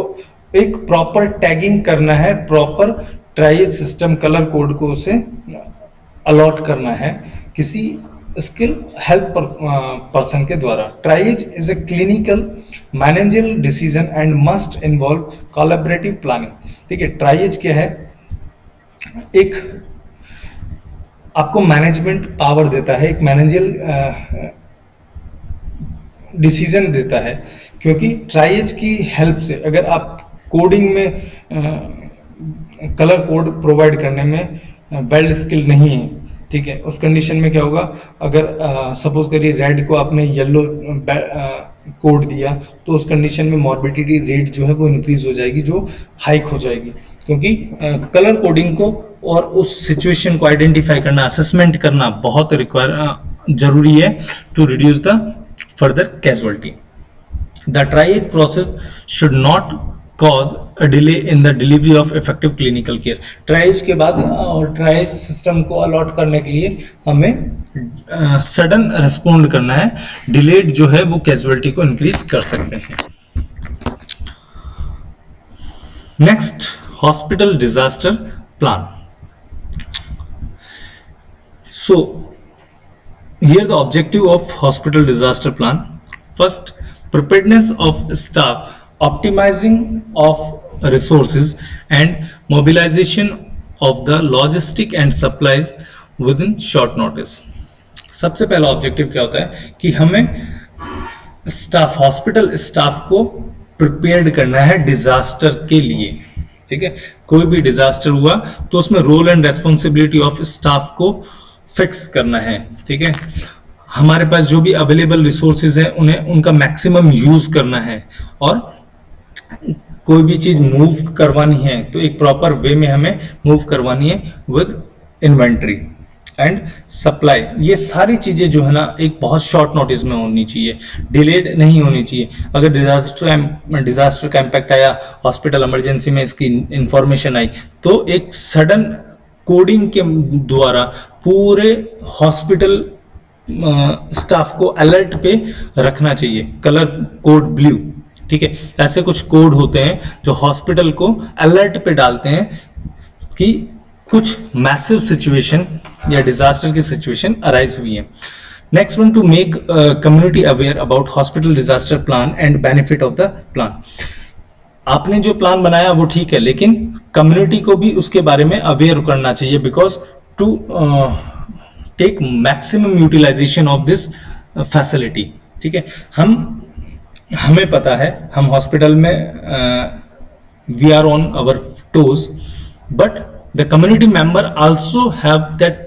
एक प्रॉपर टैगिंग करना है, प्रॉपर ट्राईएज सिस्टम कलर कोड को उसे अलॉट करना है किसी स्किल हेल्थ पर्सन के द्वारा। Triage is a clinical managerial decision and must involve collaborative planning. ठीक है, ट्राईएज क्या है, एक आपको मैनेजमेंट पावर देता है, एक मैनेजरल डिसीजन देता है, क्योंकि ट्राईएज की हेल्प से अगर आप कोडिंग में कलर कोड प्रोवाइड करने में वेल स्किल नहीं है, ठीक है, उस कंडीशन में क्या होगा, अगर सपोज करिए रेड को आपने येलो कोड दिया तो उस कंडीशन में मॉर्बिडिटी रेट जो है वो इंक्रीज हो जाएगी, जो हाइक हो जाएगी, क्योंकि कलर कोडिंग को और उस सिचुएशन को आइडेंटिफाई करना, असेसमेंट करना बहुत जरूरी है to reduce the further casualty. The triage process should not cause a delay in the delivery of effective clinical care. Triage के बाद और ट्राईएज सिस्टम को अलॉट करने के लिए हमें सडन रिस्पॉन्ड करना है, डिलेड जो है वो कैजुअलिटी को इंक्रीज कर सकते हैं। Next, hospital disaster plan. So here the objective of hospital disaster plan: first, preparedness of staff, optimizing of resources and mobilization of the logistic and supplies within short notice। सबसे पहला objective क्या होता है कि हमें स्टाफ, हॉस्पिटल स्टाफ को prepared करना है डिजास्टर के लिए। ठीक है, कोई भी डिजास्टर हुआ तो उसमें role and responsibility of staff को फिक्स करना है। ठीक है, हमारे पास जो भी अवेलेबल रिसोर्सेज हैं उन्हें उनका मैक्सिमम यूज करना है, और कोई भी चीज मूव करवानी है तो एक प्रॉपर वे में हमें मूव करवानी है विद इन्वेंट्री एंड सप्लाई। ये सारी चीजें जो है ना एक बहुत शॉर्ट नोटिस में होनी चाहिए, डिलेड नहीं होनी चाहिए। अगर डिजास्टर का इम्पैक्ट आया, हॉस्पिटल इमरजेंसी में इसकी इंफॉर्मेशन आई, तो एक सडन कोडिंग के द्वारा पूरे हॉस्पिटल स्टाफ को अलर्ट पे रखना चाहिए। कलर कोड ब्लू, ठीक है, ऐसे कुछ कोड होते हैं जो हॉस्पिटल को अलर्ट पे डालते हैं कि कुछ मैसिव सिचुएशन या डिजास्टर की सिचुएशन अराइज हुई है। Next one, to make community aware about hospital disaster plan and benefit of the plan. आपने जो प्लान बनाया वो ठीक है, लेकिन कम्युनिटी को भी उसके बारे में अवेयर करना चाहिए, because to take maximum utilisation of this facility. ठीक है, हमें पता है हम हॉस्पिटल में we are on our toes, but the community member also have that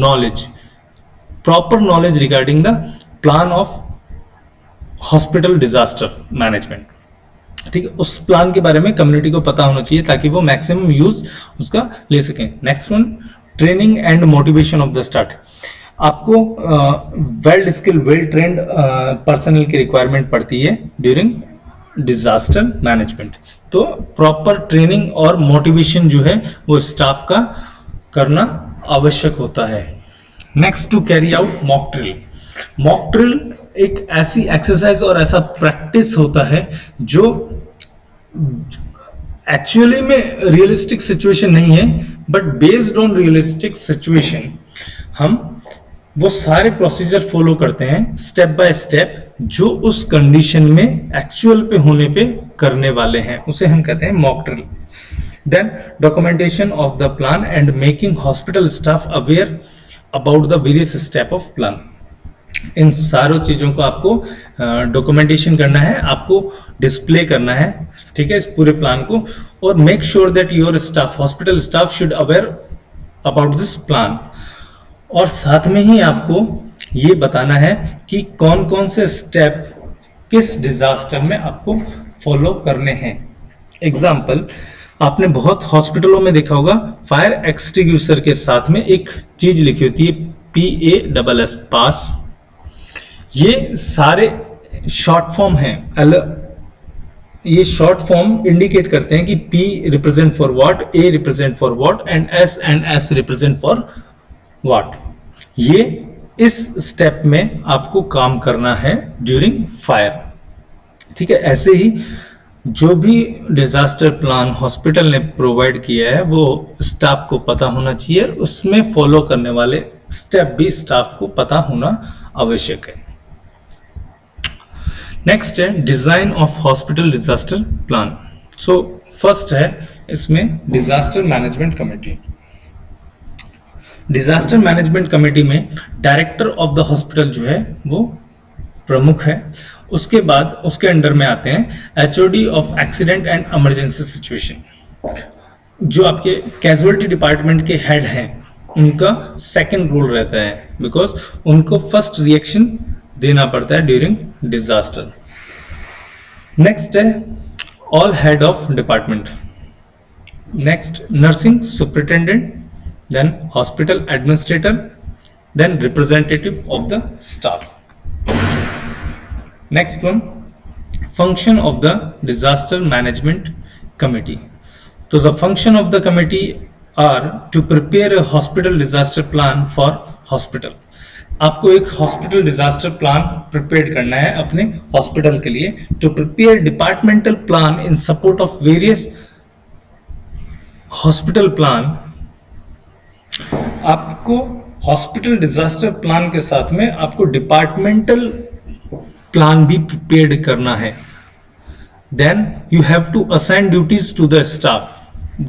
knowledge, proper knowledge regarding the plan of hospital disaster management। ठीक है, उस प्लान के बारे में कम्युनिटी को पता होना चाहिए ताकि वो मैक्सिमम यूज उसका ले सकें। Next one, training and motivation of the staff. आपको well skilled, well trained personal की रिक्वायरमेंट पड़ती है ड्यूरिंग डिजास्टर मैनेजमेंट, तो प्रॉपर ट्रेनिंग और मोटिवेशन जो है वो स्टाफ का करना आवश्यक होता है। Next, to carry out mock drill. Mock drill एक ऐसी एक्सरसाइज और ऐसा प्रैक्टिस होता है जो एक्चुअली में रियलिस्टिक सिचुएशन नहीं है, but based on realistic situation हम वो सारे प्रोसीजर फॉलो करते हैं स्टेप बाय स्टेप, जो उस कंडीशन में एक्चुअल पे होने पे करने वाले हैं, उसे हम कहते हैं mock drill. Then documentation of the plan and making hospital staff aware about the various step of plan. इन सारों चीजों को आपको डॉक्यूमेंटेशन करना है, आपको डिस्प्ले करना है, ठीक है, इस पूरे प्लान को। और make sure that your staff, hospital staff should aware about this plan. और साथ में ही आपको ये बताना है कि कौन कौन से स्टेप किस डिजास्टर में आपको फॉलो करने हैं। एग्जाम्पल, आपने बहुत हॉस्पिटलों में देखा होगा, फायर एक्सटिंग्विशर के साथ में एक चीज लिखी होती है PASS, पास। ये सारे शॉर्ट फॉर्म हैं। ये शॉर्ट फॉर्म इंडिकेट करते हैं कि P represent for what, A represent for what and S represent for what. ये इस स्टेप में आपको काम करना है ड्यूरिंग फायर, ठीक है। ऐसे ही जो भी डिजास्टर प्लान हॉस्पिटल ने प्रोवाइड किया है वो स्टाफ को पता होना चाहिए, और उसमें फॉलो करने वाले स्टेप भी स्टाफ को पता होना आवश्यक है। नेक्स्ट है design of hospital disaster plan. So first है इसमें disaster management committee. Disaster management committee में डायरेक्टर ऑफ द हॉस्पिटल जो है वो प्रमुख है। उसके बाद उसके अंडर में आते हैं HOD of accident and emergency situation. जो आपके कैजुअलिटी डिपार्टमेंट के हेड हैं उनका सेकंड रोल रहता है, बिकॉज उनको फर्स्ट रिएक्शन देना पड़ता है ड्यूरिंग डिजास्टर। नेक्स्ट है all head of department. Next nursing superintendent, then hospital administrator, then representative of the staff. Next one, function of the disaster management committee. So the function of the committee are to prepare a hospital disaster plan for hospital. आपको एक hospital disaster plan prepare करना है अपने hospital के लिए। To prepare departmental plan in support of various hospital plan. आपको hospital disaster plan के साथ में आपको डिपार्टमेंटल प्लान भी प्रिपेयर करना है। Then you have to assign duties to the staff.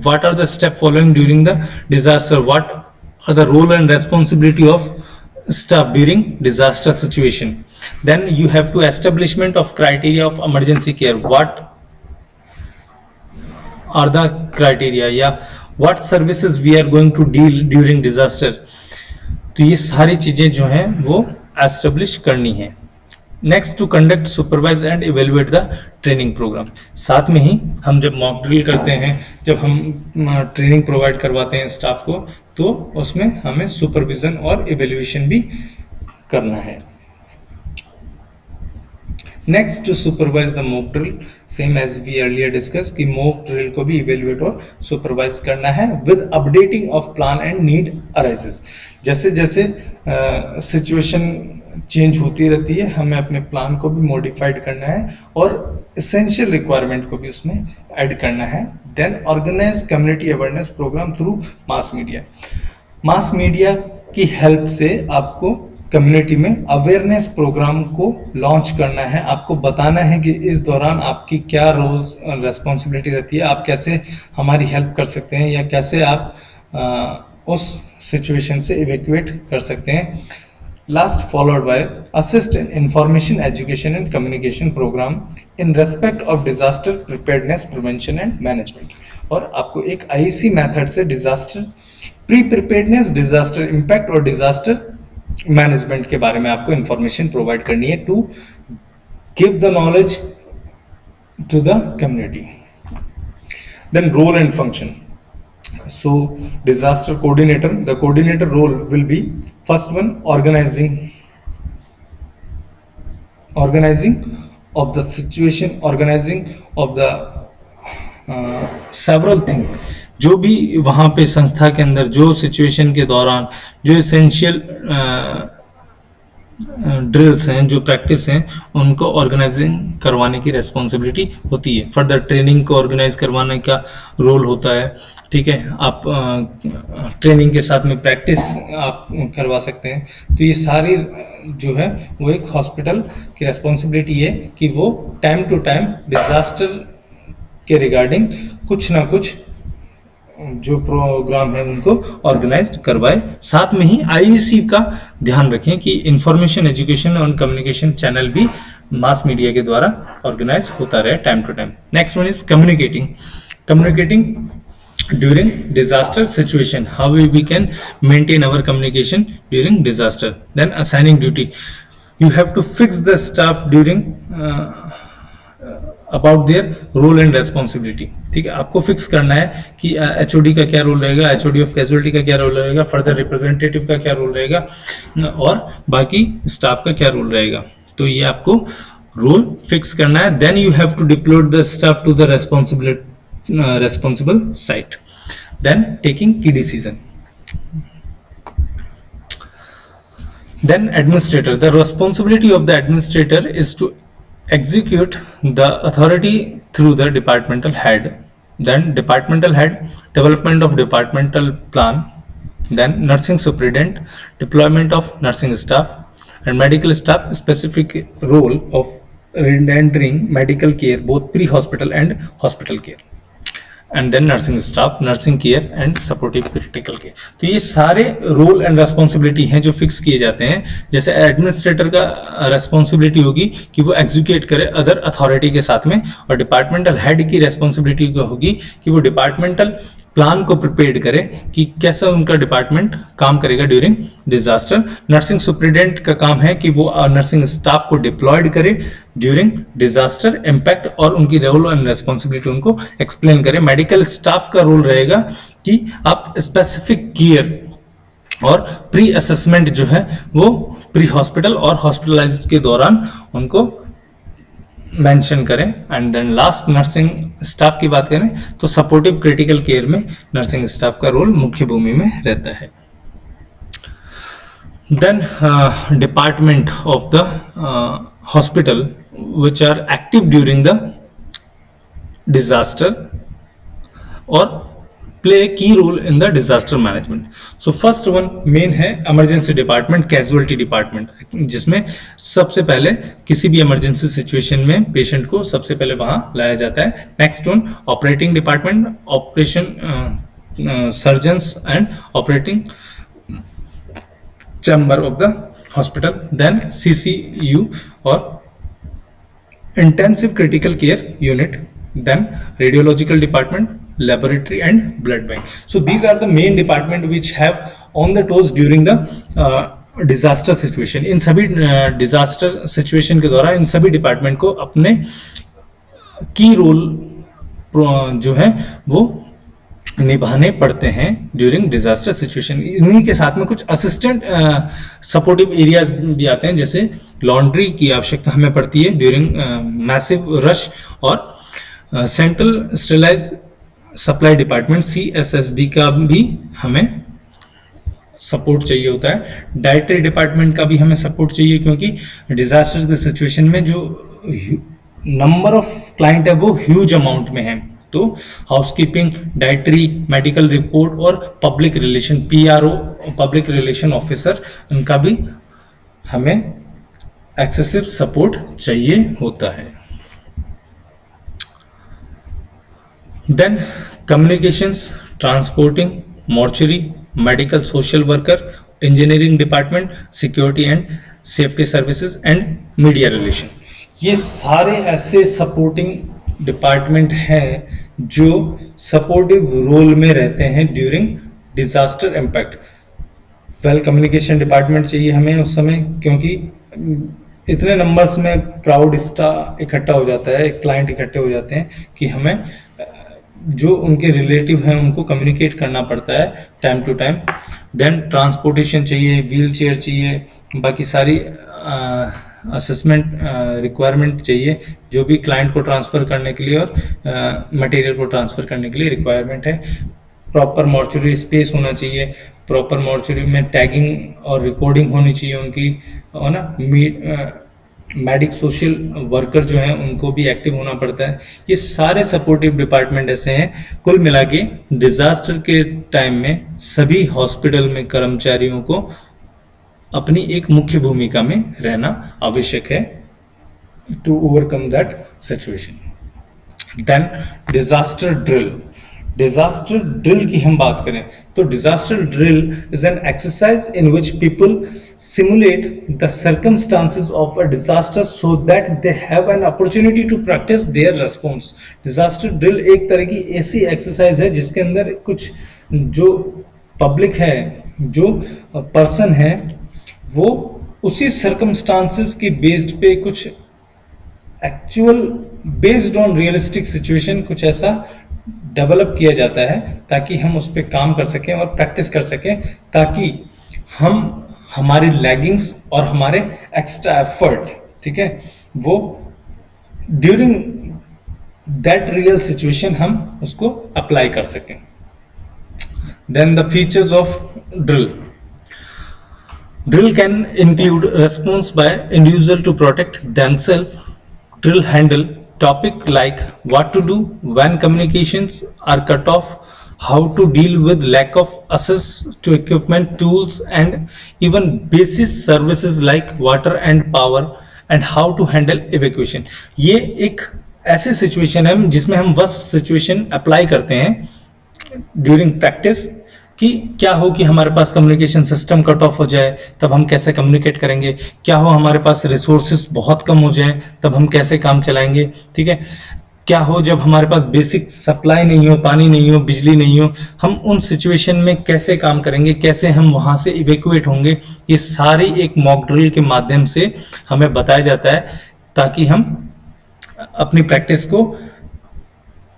What are the step following during the disaster, what are the role and responsibility of staff during disaster situation. Then you have to establishment of criteria of emergency care. What are the criteria या what services we are going to deal during disaster. तो ये सारी चीजें जो हैं वो establish करनी है। Next to conduct supervise and evaluate the training programme. साथ में ही हम जब मॉक ड्रिल करते हैं, जब हम ट्रेनिंग प्रोवाइड करवाते हैं स्टाफ को, तो उसमें हमें सुपरविजन और इवेल्युएशन भी करना है। Next to supervise the mock drill, same as we earlier discuss कि मॉक ड्रिल को भी इवेल्युएट और सुपरवाइज करना है with updating of plan and need arises. जैसे जैसे सिचुएशन चेंज होती रहती है, हमें अपने प्लान को भी मॉडिफाइड करना है और एसेंशियल रिक्वायरमेंट को भी उसमें ऐड करना है। Then organise community awareness programme through mass media. Mass media की हेल्प से आपको कम्युनिटी में अवेयरनेस प्रोग्राम को लॉन्च करना है। आपको बताना है कि इस दौरान आपकी क्या रोल रेस्पॉन्सिबिलिटी रहती है, आप कैसे हमारी हेल्प कर सकते हैं या कैसे आप उस सिचुएशन से इवैक्यूएट कर सकते हैं। Last followed by assist in information, education and communication program in respect of disaster preparedness, prevention and management। और आपको एक IEC मेथड से disaster pre preparedness, disaster impact और डिजास्टर मैनेजमेंट के बारे में आपको इंफॉर्मेशन प्रोवाइड करनी है to give the knowledge to the community. Then role and function. So disaster coordinator, the coordinator role will be first one organizing of the situation, organizing of the several things। जो भी वहां पे संस्था के अंदर जो सिचुएशन के दौरान जो एसेंशियल ड्रिल्स हैं, जो प्रैक्टिस हैं, उनको ऑर्गेनाइजिंग करवाने की रेस्पॉन्सिबिलिटी होती है। फर्दर ट्रेनिंग को ऑर्गेनाइज करवाने का रोल होता है। ठीक है, आप ट्रेनिंग के साथ में प्रैक्टिस आप करवा सकते हैं। तो ये सारी जो है वो एक हॉस्पिटल की रेस्पॉन्सिबिलिटी है कि वो टाइम टू टाइम डिजास्टर के रिगार्डिंग कुछ ना कुछ जो प्रोग्राम है उनको ऑर्गेनाइज करवाए। साथ में ही आईईसी का ध्यान रखें कि इंफॉर्मेशन, एजुकेशन और कम्युनिकेशन चैनल भी मास मीडिया के द्वारा ऑर्गेनाइज होता रहे time to time. Next one is communicating during disaster situation, how we can maintain our communication during disaster. Then assigning duty, you have to fix the staff during about their role and responsibility. ठीक है, आपको fix करना है कि HOD का क्या role रहेगा, HOD of casualty का क्या रोल रहेगा, फर्दर रिप्रेजेंटेटिव का क्या रोल रहेगा और बाकी स्टाफ का क्या रोल रहेगा। तो ये आपको रोल फिक्स करना है। Then you have to deploy the staff to the responsible site. Then taking key decision. Then administrator, the responsibility of the administrator is to execute the authority through the departmental head. Then departmental head, development of departmental plan. Then nursing superintendent, deployment of nursing staff and medical staff, specific role of rendering medical care, both pre-hospital and hospital care. And then nursing staff, nursing care and supportive critical care. तो ये सारे role and responsibility हैं जो fix किए जाते हैं। जैसे administrator का रेस्पॉन्सिबिलिटी होगी कि वो एग्जीक्यूट करे अदर अथॉरिटी के साथ में, और डिपार्टमेंटल हेड की रेस्पॉन्सिबिलिटी होगी कि वो डिपार्टमेंटल प्लान को प्रिपेयर करे कि कैसा उनका डिपार्टमेंट काम करेगा ड्यूरिंग डिजास्टर। नर्सिंग सुपरिटेंडेंट का काम है कि वो नर्सिंग स्टाफ को डिप्लॉयड करे ड्यूरिंग डिजास्टर इम्पैक्ट और उनकी रोल एंड रेस्पॉन्सिबिलिटी उनको एक्सप्लेन करे। मेडिकल स्टाफ का रोल रहेगा कि आप स्पेसिफिक केयर और प्री असेसमेंट जो है वो प्री हॉस्पिटल और हॉस्पिटलाइज्ड के दौरान उनको मेंशन करें। And then last nursing staff की बात करें तो सपोर्टिव क्रिटिकल केयर में नर्सिंग स्टाफ का रोल मुख्य भूमि में रहता है। Then department of the hospital which are active during the disaster or play a key role in the disaster management. So first one main है emergency department, casualty department, जिसमें सबसे पहले किसी भी emergency situation में patient को सबसे पहले वहां लाया जाता है। Next one operating department, operation surgeons and operating chamber of the hospital. Then CCU or intensive critical care unit, then radiological department, laboratory and blood bank. So these are the main department which have on the toes during the disaster situation. इन सभी disaster situation के दौरान इन सभी department को अपने की role जो है वो निभाने पड़ते हैं ड्यूरिंग डिजास्टर सिचुएशन। इन्हीं के साथ में कुछ असिस्टेंट सपोर्टिव एरियाज भी आते हैं, जैसे लॉन्ड्री की आवश्यकता हमें पड़ती है ड्यूरिंग मैसिव रश, और central sterilise supply department CSSD का भी हमें सपोर्ट चाहिए होता है। डाइटरी डिपार्टमेंट का भी हमें सपोर्ट चाहिए, क्योंकि डिजास्टर सिचुएशन में जो नंबर ऑफ क्लाइंट है वो ह्यूज अमाउंट में है। तो हाउसकीपिंग, डाइटरी, मेडिकल रिपोर्ट और public relation PRO, public relation officer, उनका भी हमें एक्सेसिव सपोर्ट चाहिए होता है। Then communications, transporting, mortuary, medical social worker, engineering department, security and safety services and media relation, ये सारे ऐसे सपोर्टिंग डिपार्टमेंट हैं जो सपोर्टिव रोल में रहते हैं during disaster impact. Well communication department चाहिए हमें उस समय, क्योंकि इतने नंबर्स में क्राउड इकट्ठा हो जाता है, क्लाइंट इकट्ठे हो जाते हैं कि हमें जो उनके रिलेटिव हैं उनको कम्युनिकेट करना पड़ता है time to time. Then transportation चाहिए, व्हील चेयर चाहिए, बाकी सारी असेसमेंट रिक्वायरमेंट चाहिए जो भी क्लाइंट को ट्रांसफर करने के लिए और मटेरियल को ट्रांसफर करने के लिए रिक्वायरमेंट है। प्रॉपर मॉर्चुरी स्पेस होना चाहिए, प्रॉपर मॉर्चुरी में टैगिंग और रिकॉर्डिंग होनी चाहिए उनकी, और ना मेडिक सोशल वर्कर जो हैं उनको भी एक्टिव होना पड़ता है। ये सारे सपोर्टिव डिपार्टमेंट ऐसे हैं। कुल मिला के डिजास्टर के टाइम में सभी हॉस्पिटल में कर्मचारियों को अपनी एक मुख्य भूमिका में रहना आवश्यक है to overcome that situation. Then disaster drill. Disaster drill की हम बात करें तो disaster drill is an exercise in which people simulate the circumstances of a disaster so that they have an opportunity to practise their response. Disaster drill एक तरह की ऐसी exercise है जिसके अंदर कुछ जो पब्लिक है, जो पर्सन है, वो उसी सर्कमस्टांसेस की बेस्ड पे कुछ actual based on realistic situation कुछ ऐसा डेवलप किया जाता है ताकि हम उस पर काम कर सकें और प्रैक्टिस कर सकें, ताकि हम हमारी लैगिंग्स और हमारे एक्स्ट्रा एफर्ट, ठीक है, वो ड्यूरिंग दैट रियल सिचुएशन हम उसको अप्लाई कर सकें। Then the features of drill. Drill can include response by individual to protect themselves. Drill handle topic like what to do when communications are cut off, how to deal with lack of access to equipment, tools, and even basic services like water and power, and how to handle evacuation. ये एक ऐसी situation है जिसमें हम worst situation apply करते हैं during practice कि क्या हो कि हमारे पास कम्युनिकेशन सिस्टम कट ऑफ हो जाए तब हम कैसे कम्युनिकेट करेंगे, क्या हो हमारे पास रिसोर्सेस बहुत कम हो जाए तब हम कैसे काम चलाएंगे, ठीक है, क्या हो जब हमारे पास बेसिक सप्लाई नहीं हो, पानी नहीं हो, बिजली नहीं हो, हम उन सिचुएशन में कैसे काम करेंगे, कैसे हम वहां से इवैक्यूएट होंगे। ये सारी एक मॉक ड्रिल के माध्यम से हमें बताया जाता है ताकि हम अपनी प्रैक्टिस को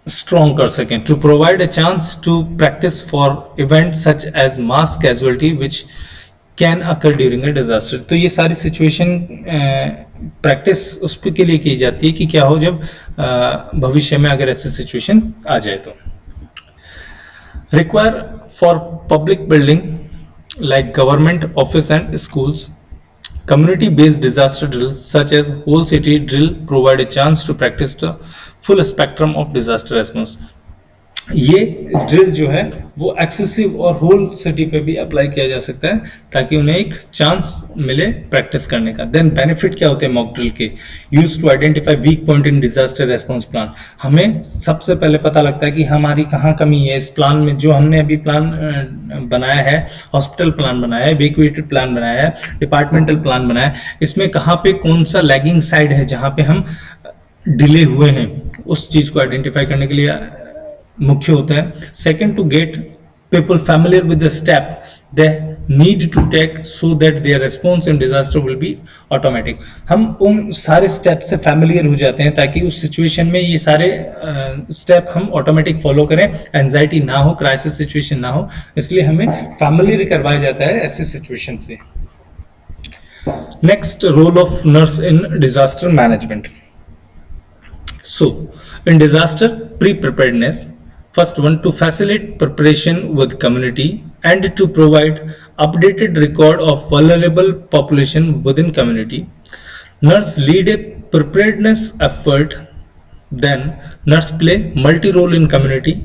स्ट्रॉन्ग कर सकें, to provide a chance to practise for event such as mass casualty which can occur during a disaster. तो ये सारी सिचुएशन प्रैक्टिस उस के लिए की जाती है कि क्या हो जब भविष्य में अगर ऐसी सिचुएशन आ जाए तो। Require for public building like government office and schools, community based disaster drills such as whole city drill provide a chance to practice the full spectrum of disaster response. ये ड्रिल जो है वो excessive और whole city पे भी apply किया जा सकता है ताकि उन्हें एक चांस मिले प्रैक्टिस करने का। देन बेनिफिट क्या होते हैं मॉक ड्रिल के? Use to identify weak point in disaster response plan. हमें सबसे पहले पता लगता है कि हमारी कहाँ कमी है इस प्लान में, जो हमने अभी प्लान बनाया है, हॉस्पिटल प्लान बनाया है, इवैक्यूएटेड प्लान बनाया है, डिपार्टमेंटल प्लान बनाया है, इसमें कहाँ पे कौन सा लैगिंग साइड है जहाँ पे हम डिले हुए हैं, उस चीज को आइडेंटिफाई करने के लिए मुख्य होता है। Second, to get people familiar with the step they need to take so that their response in disaster will be automatic. हम उन सारे स्टेप से फैमिलियर हो जाते हैं ताकि उस सिचुएशन में ये सारे स्टेप हम ऑटोमेटिक फॉलो करें, एंजाइटी ना हो, क्राइसिस सिचुएशन ना हो, इसलिए हमें फैमिलियर करवाया जाता है ऐसी सिचुएशन से। Next, role of nurse in disaster management. So in disaster pre-preparedness, first one, to facilitate preparation with community and to provide updated record of vulnerable population within community. Nurse lead a preparedness effort. Then nurse play multi-role in community.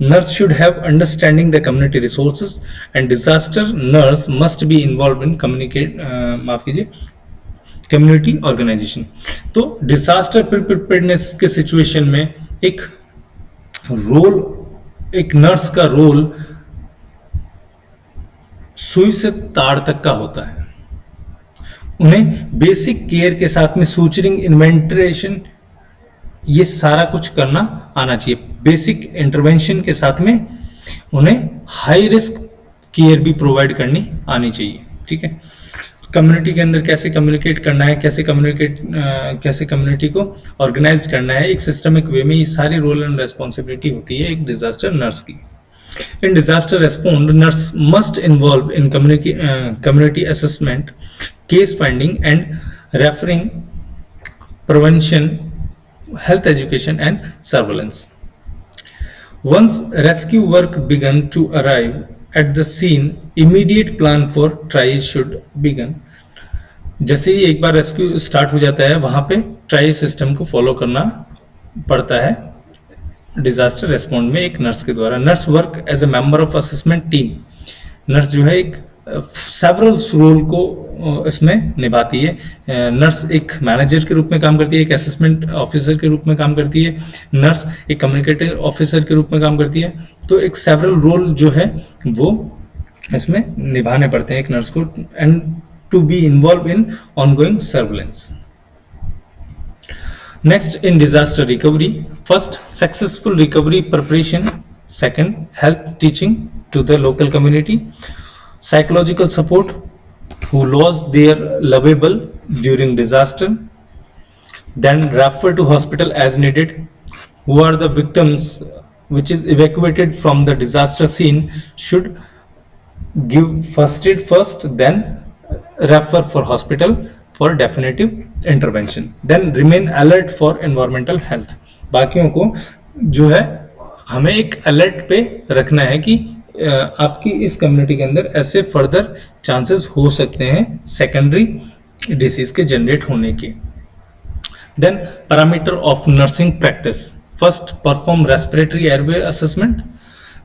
Nurse should have understanding the community resources and disaster nurse must be involved in community organisation. तो disaster preparedness के situation में एक role, एक nurse का role सुई से ताड़ तक का होता है। उन्हें बेसिक केयर के साथ में सूचरिंग, इन्वेंटरेशन, ये सारा कुछ करना आना चाहिए। बेसिक इंटरवेंशन के साथ में उन्हें हाई रिस्क केयर भी प्रोवाइड करनी आनी चाहिए, ठीक है। कम्युनिटी के अंदर कैसे कम्युनिकेट करना है, कैसे कम्युनिटी को ऑर्गेनाइज करना है एक सिस्टमिक वे में, ये सारी रोल एंड रेस्पॉन्सिबिलिटी होती है एक डिजास्टर नर्स की। In disaster respond, nurse must involve in community assessment, case finding and referring, prevention, health education and surveillance. Once rescue work began to arrive at the scene, immediate plan for tries should begin. जैसे ही एक बार rescue start हो जाता है वहां पे triage system को follow करना पड़ता है डिजास्टर रेस्पॉन्ड में एक नर्स के द्वारा. Nurse work as a member of assessment team. Nurse जो है एक सेवरल रोल को इसमें निभाती है. नर्स एक मैनेजर के रूप में काम करती है, एक असेसमेंट ऑफिसर के रूप में काम करती है, नर्स एक कम्युनिकेटर ऑफिसर के रूप में काम करती है. तो एक सेवरल रोल जो है वो इसमें निभाने पड़ते हैं एक नर्स को, and to be involve in ongoing surveillance. Next, in disaster recovery, first, successful recovery preparation. Second, health teaching to the local community. Psychological support who lost their lovable during disaster. Then refer to hospital as needed. Who are the victims which is evacuated from the disaster scene should give first aid first, then refer for hospital for definitive intervention. Then remain alert for environmental health. बाकियों को जो है हमें एक alert पे रखना है कि आपकी इस कम्युनिटी के अंदर ऐसे फर्दर चांसेस हो सकते हैं सेकेंडरी डिसीज के जनरेट होने के. Then parameter of nursing practice. First, perform respiratory airway assessment.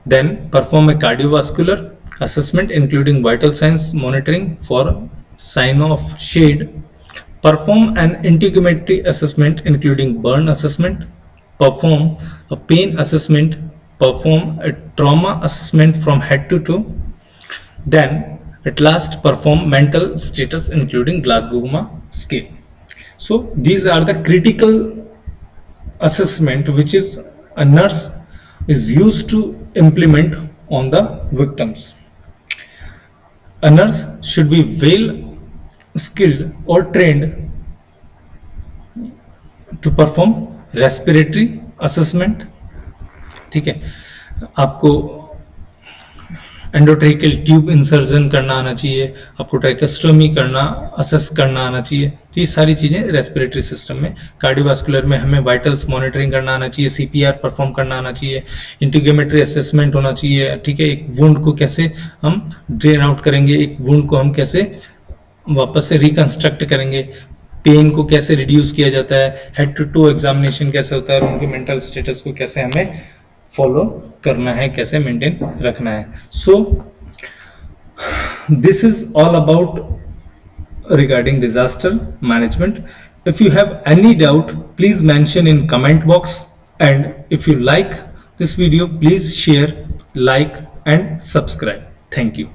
Then perform a cardiovascular assessment including vital signs monitoring for sign of shade. Perform an integumentary assessment including burn assessment. Perform a pain assessment. Perform a trauma assessment from head to toe. Then at last perform mental status including Glasgow scale. So these are the critical assessment which is a nurse is used to implement on the victims. A nurse should be well skilled or trained to perform respiratory assessment. ठीक है, आपको endotracheal tube insertion करना आना चाहिए, आपको ट्रैकेस्टोमी करना assess करना आना चाहिए. तो ये सारी चीजें रेस्पिरेटरी सिस्टम में. कार्डियोवास्कुलर में हमें वाइटल्स मॉनिटरिंग करना आना चाहिए, सीपीआर परफॉर्म करना आना चाहिए, इंटीग्रामेट्री असेसमेंट होना चाहिए. ठीक है, एक वुंड को कैसे हम ड्रेन आउट करेंगे, एक वुंड को हम कैसे वापस से रिकंस्ट्रक्ट करेंगे, पेन को कैसे रिड्यूस किया जाता है, हेड टू टो एग्जामिनेशन कैसे होता है, और उनके मेंटल स्टेटस को कैसे हमें फॉलो करना है, कैसे मेंटेन रखना है. So this is all about regarding disaster management. If you have any doubt please mention in comment box, and if you like this video please share, like and subscribe. Thank you.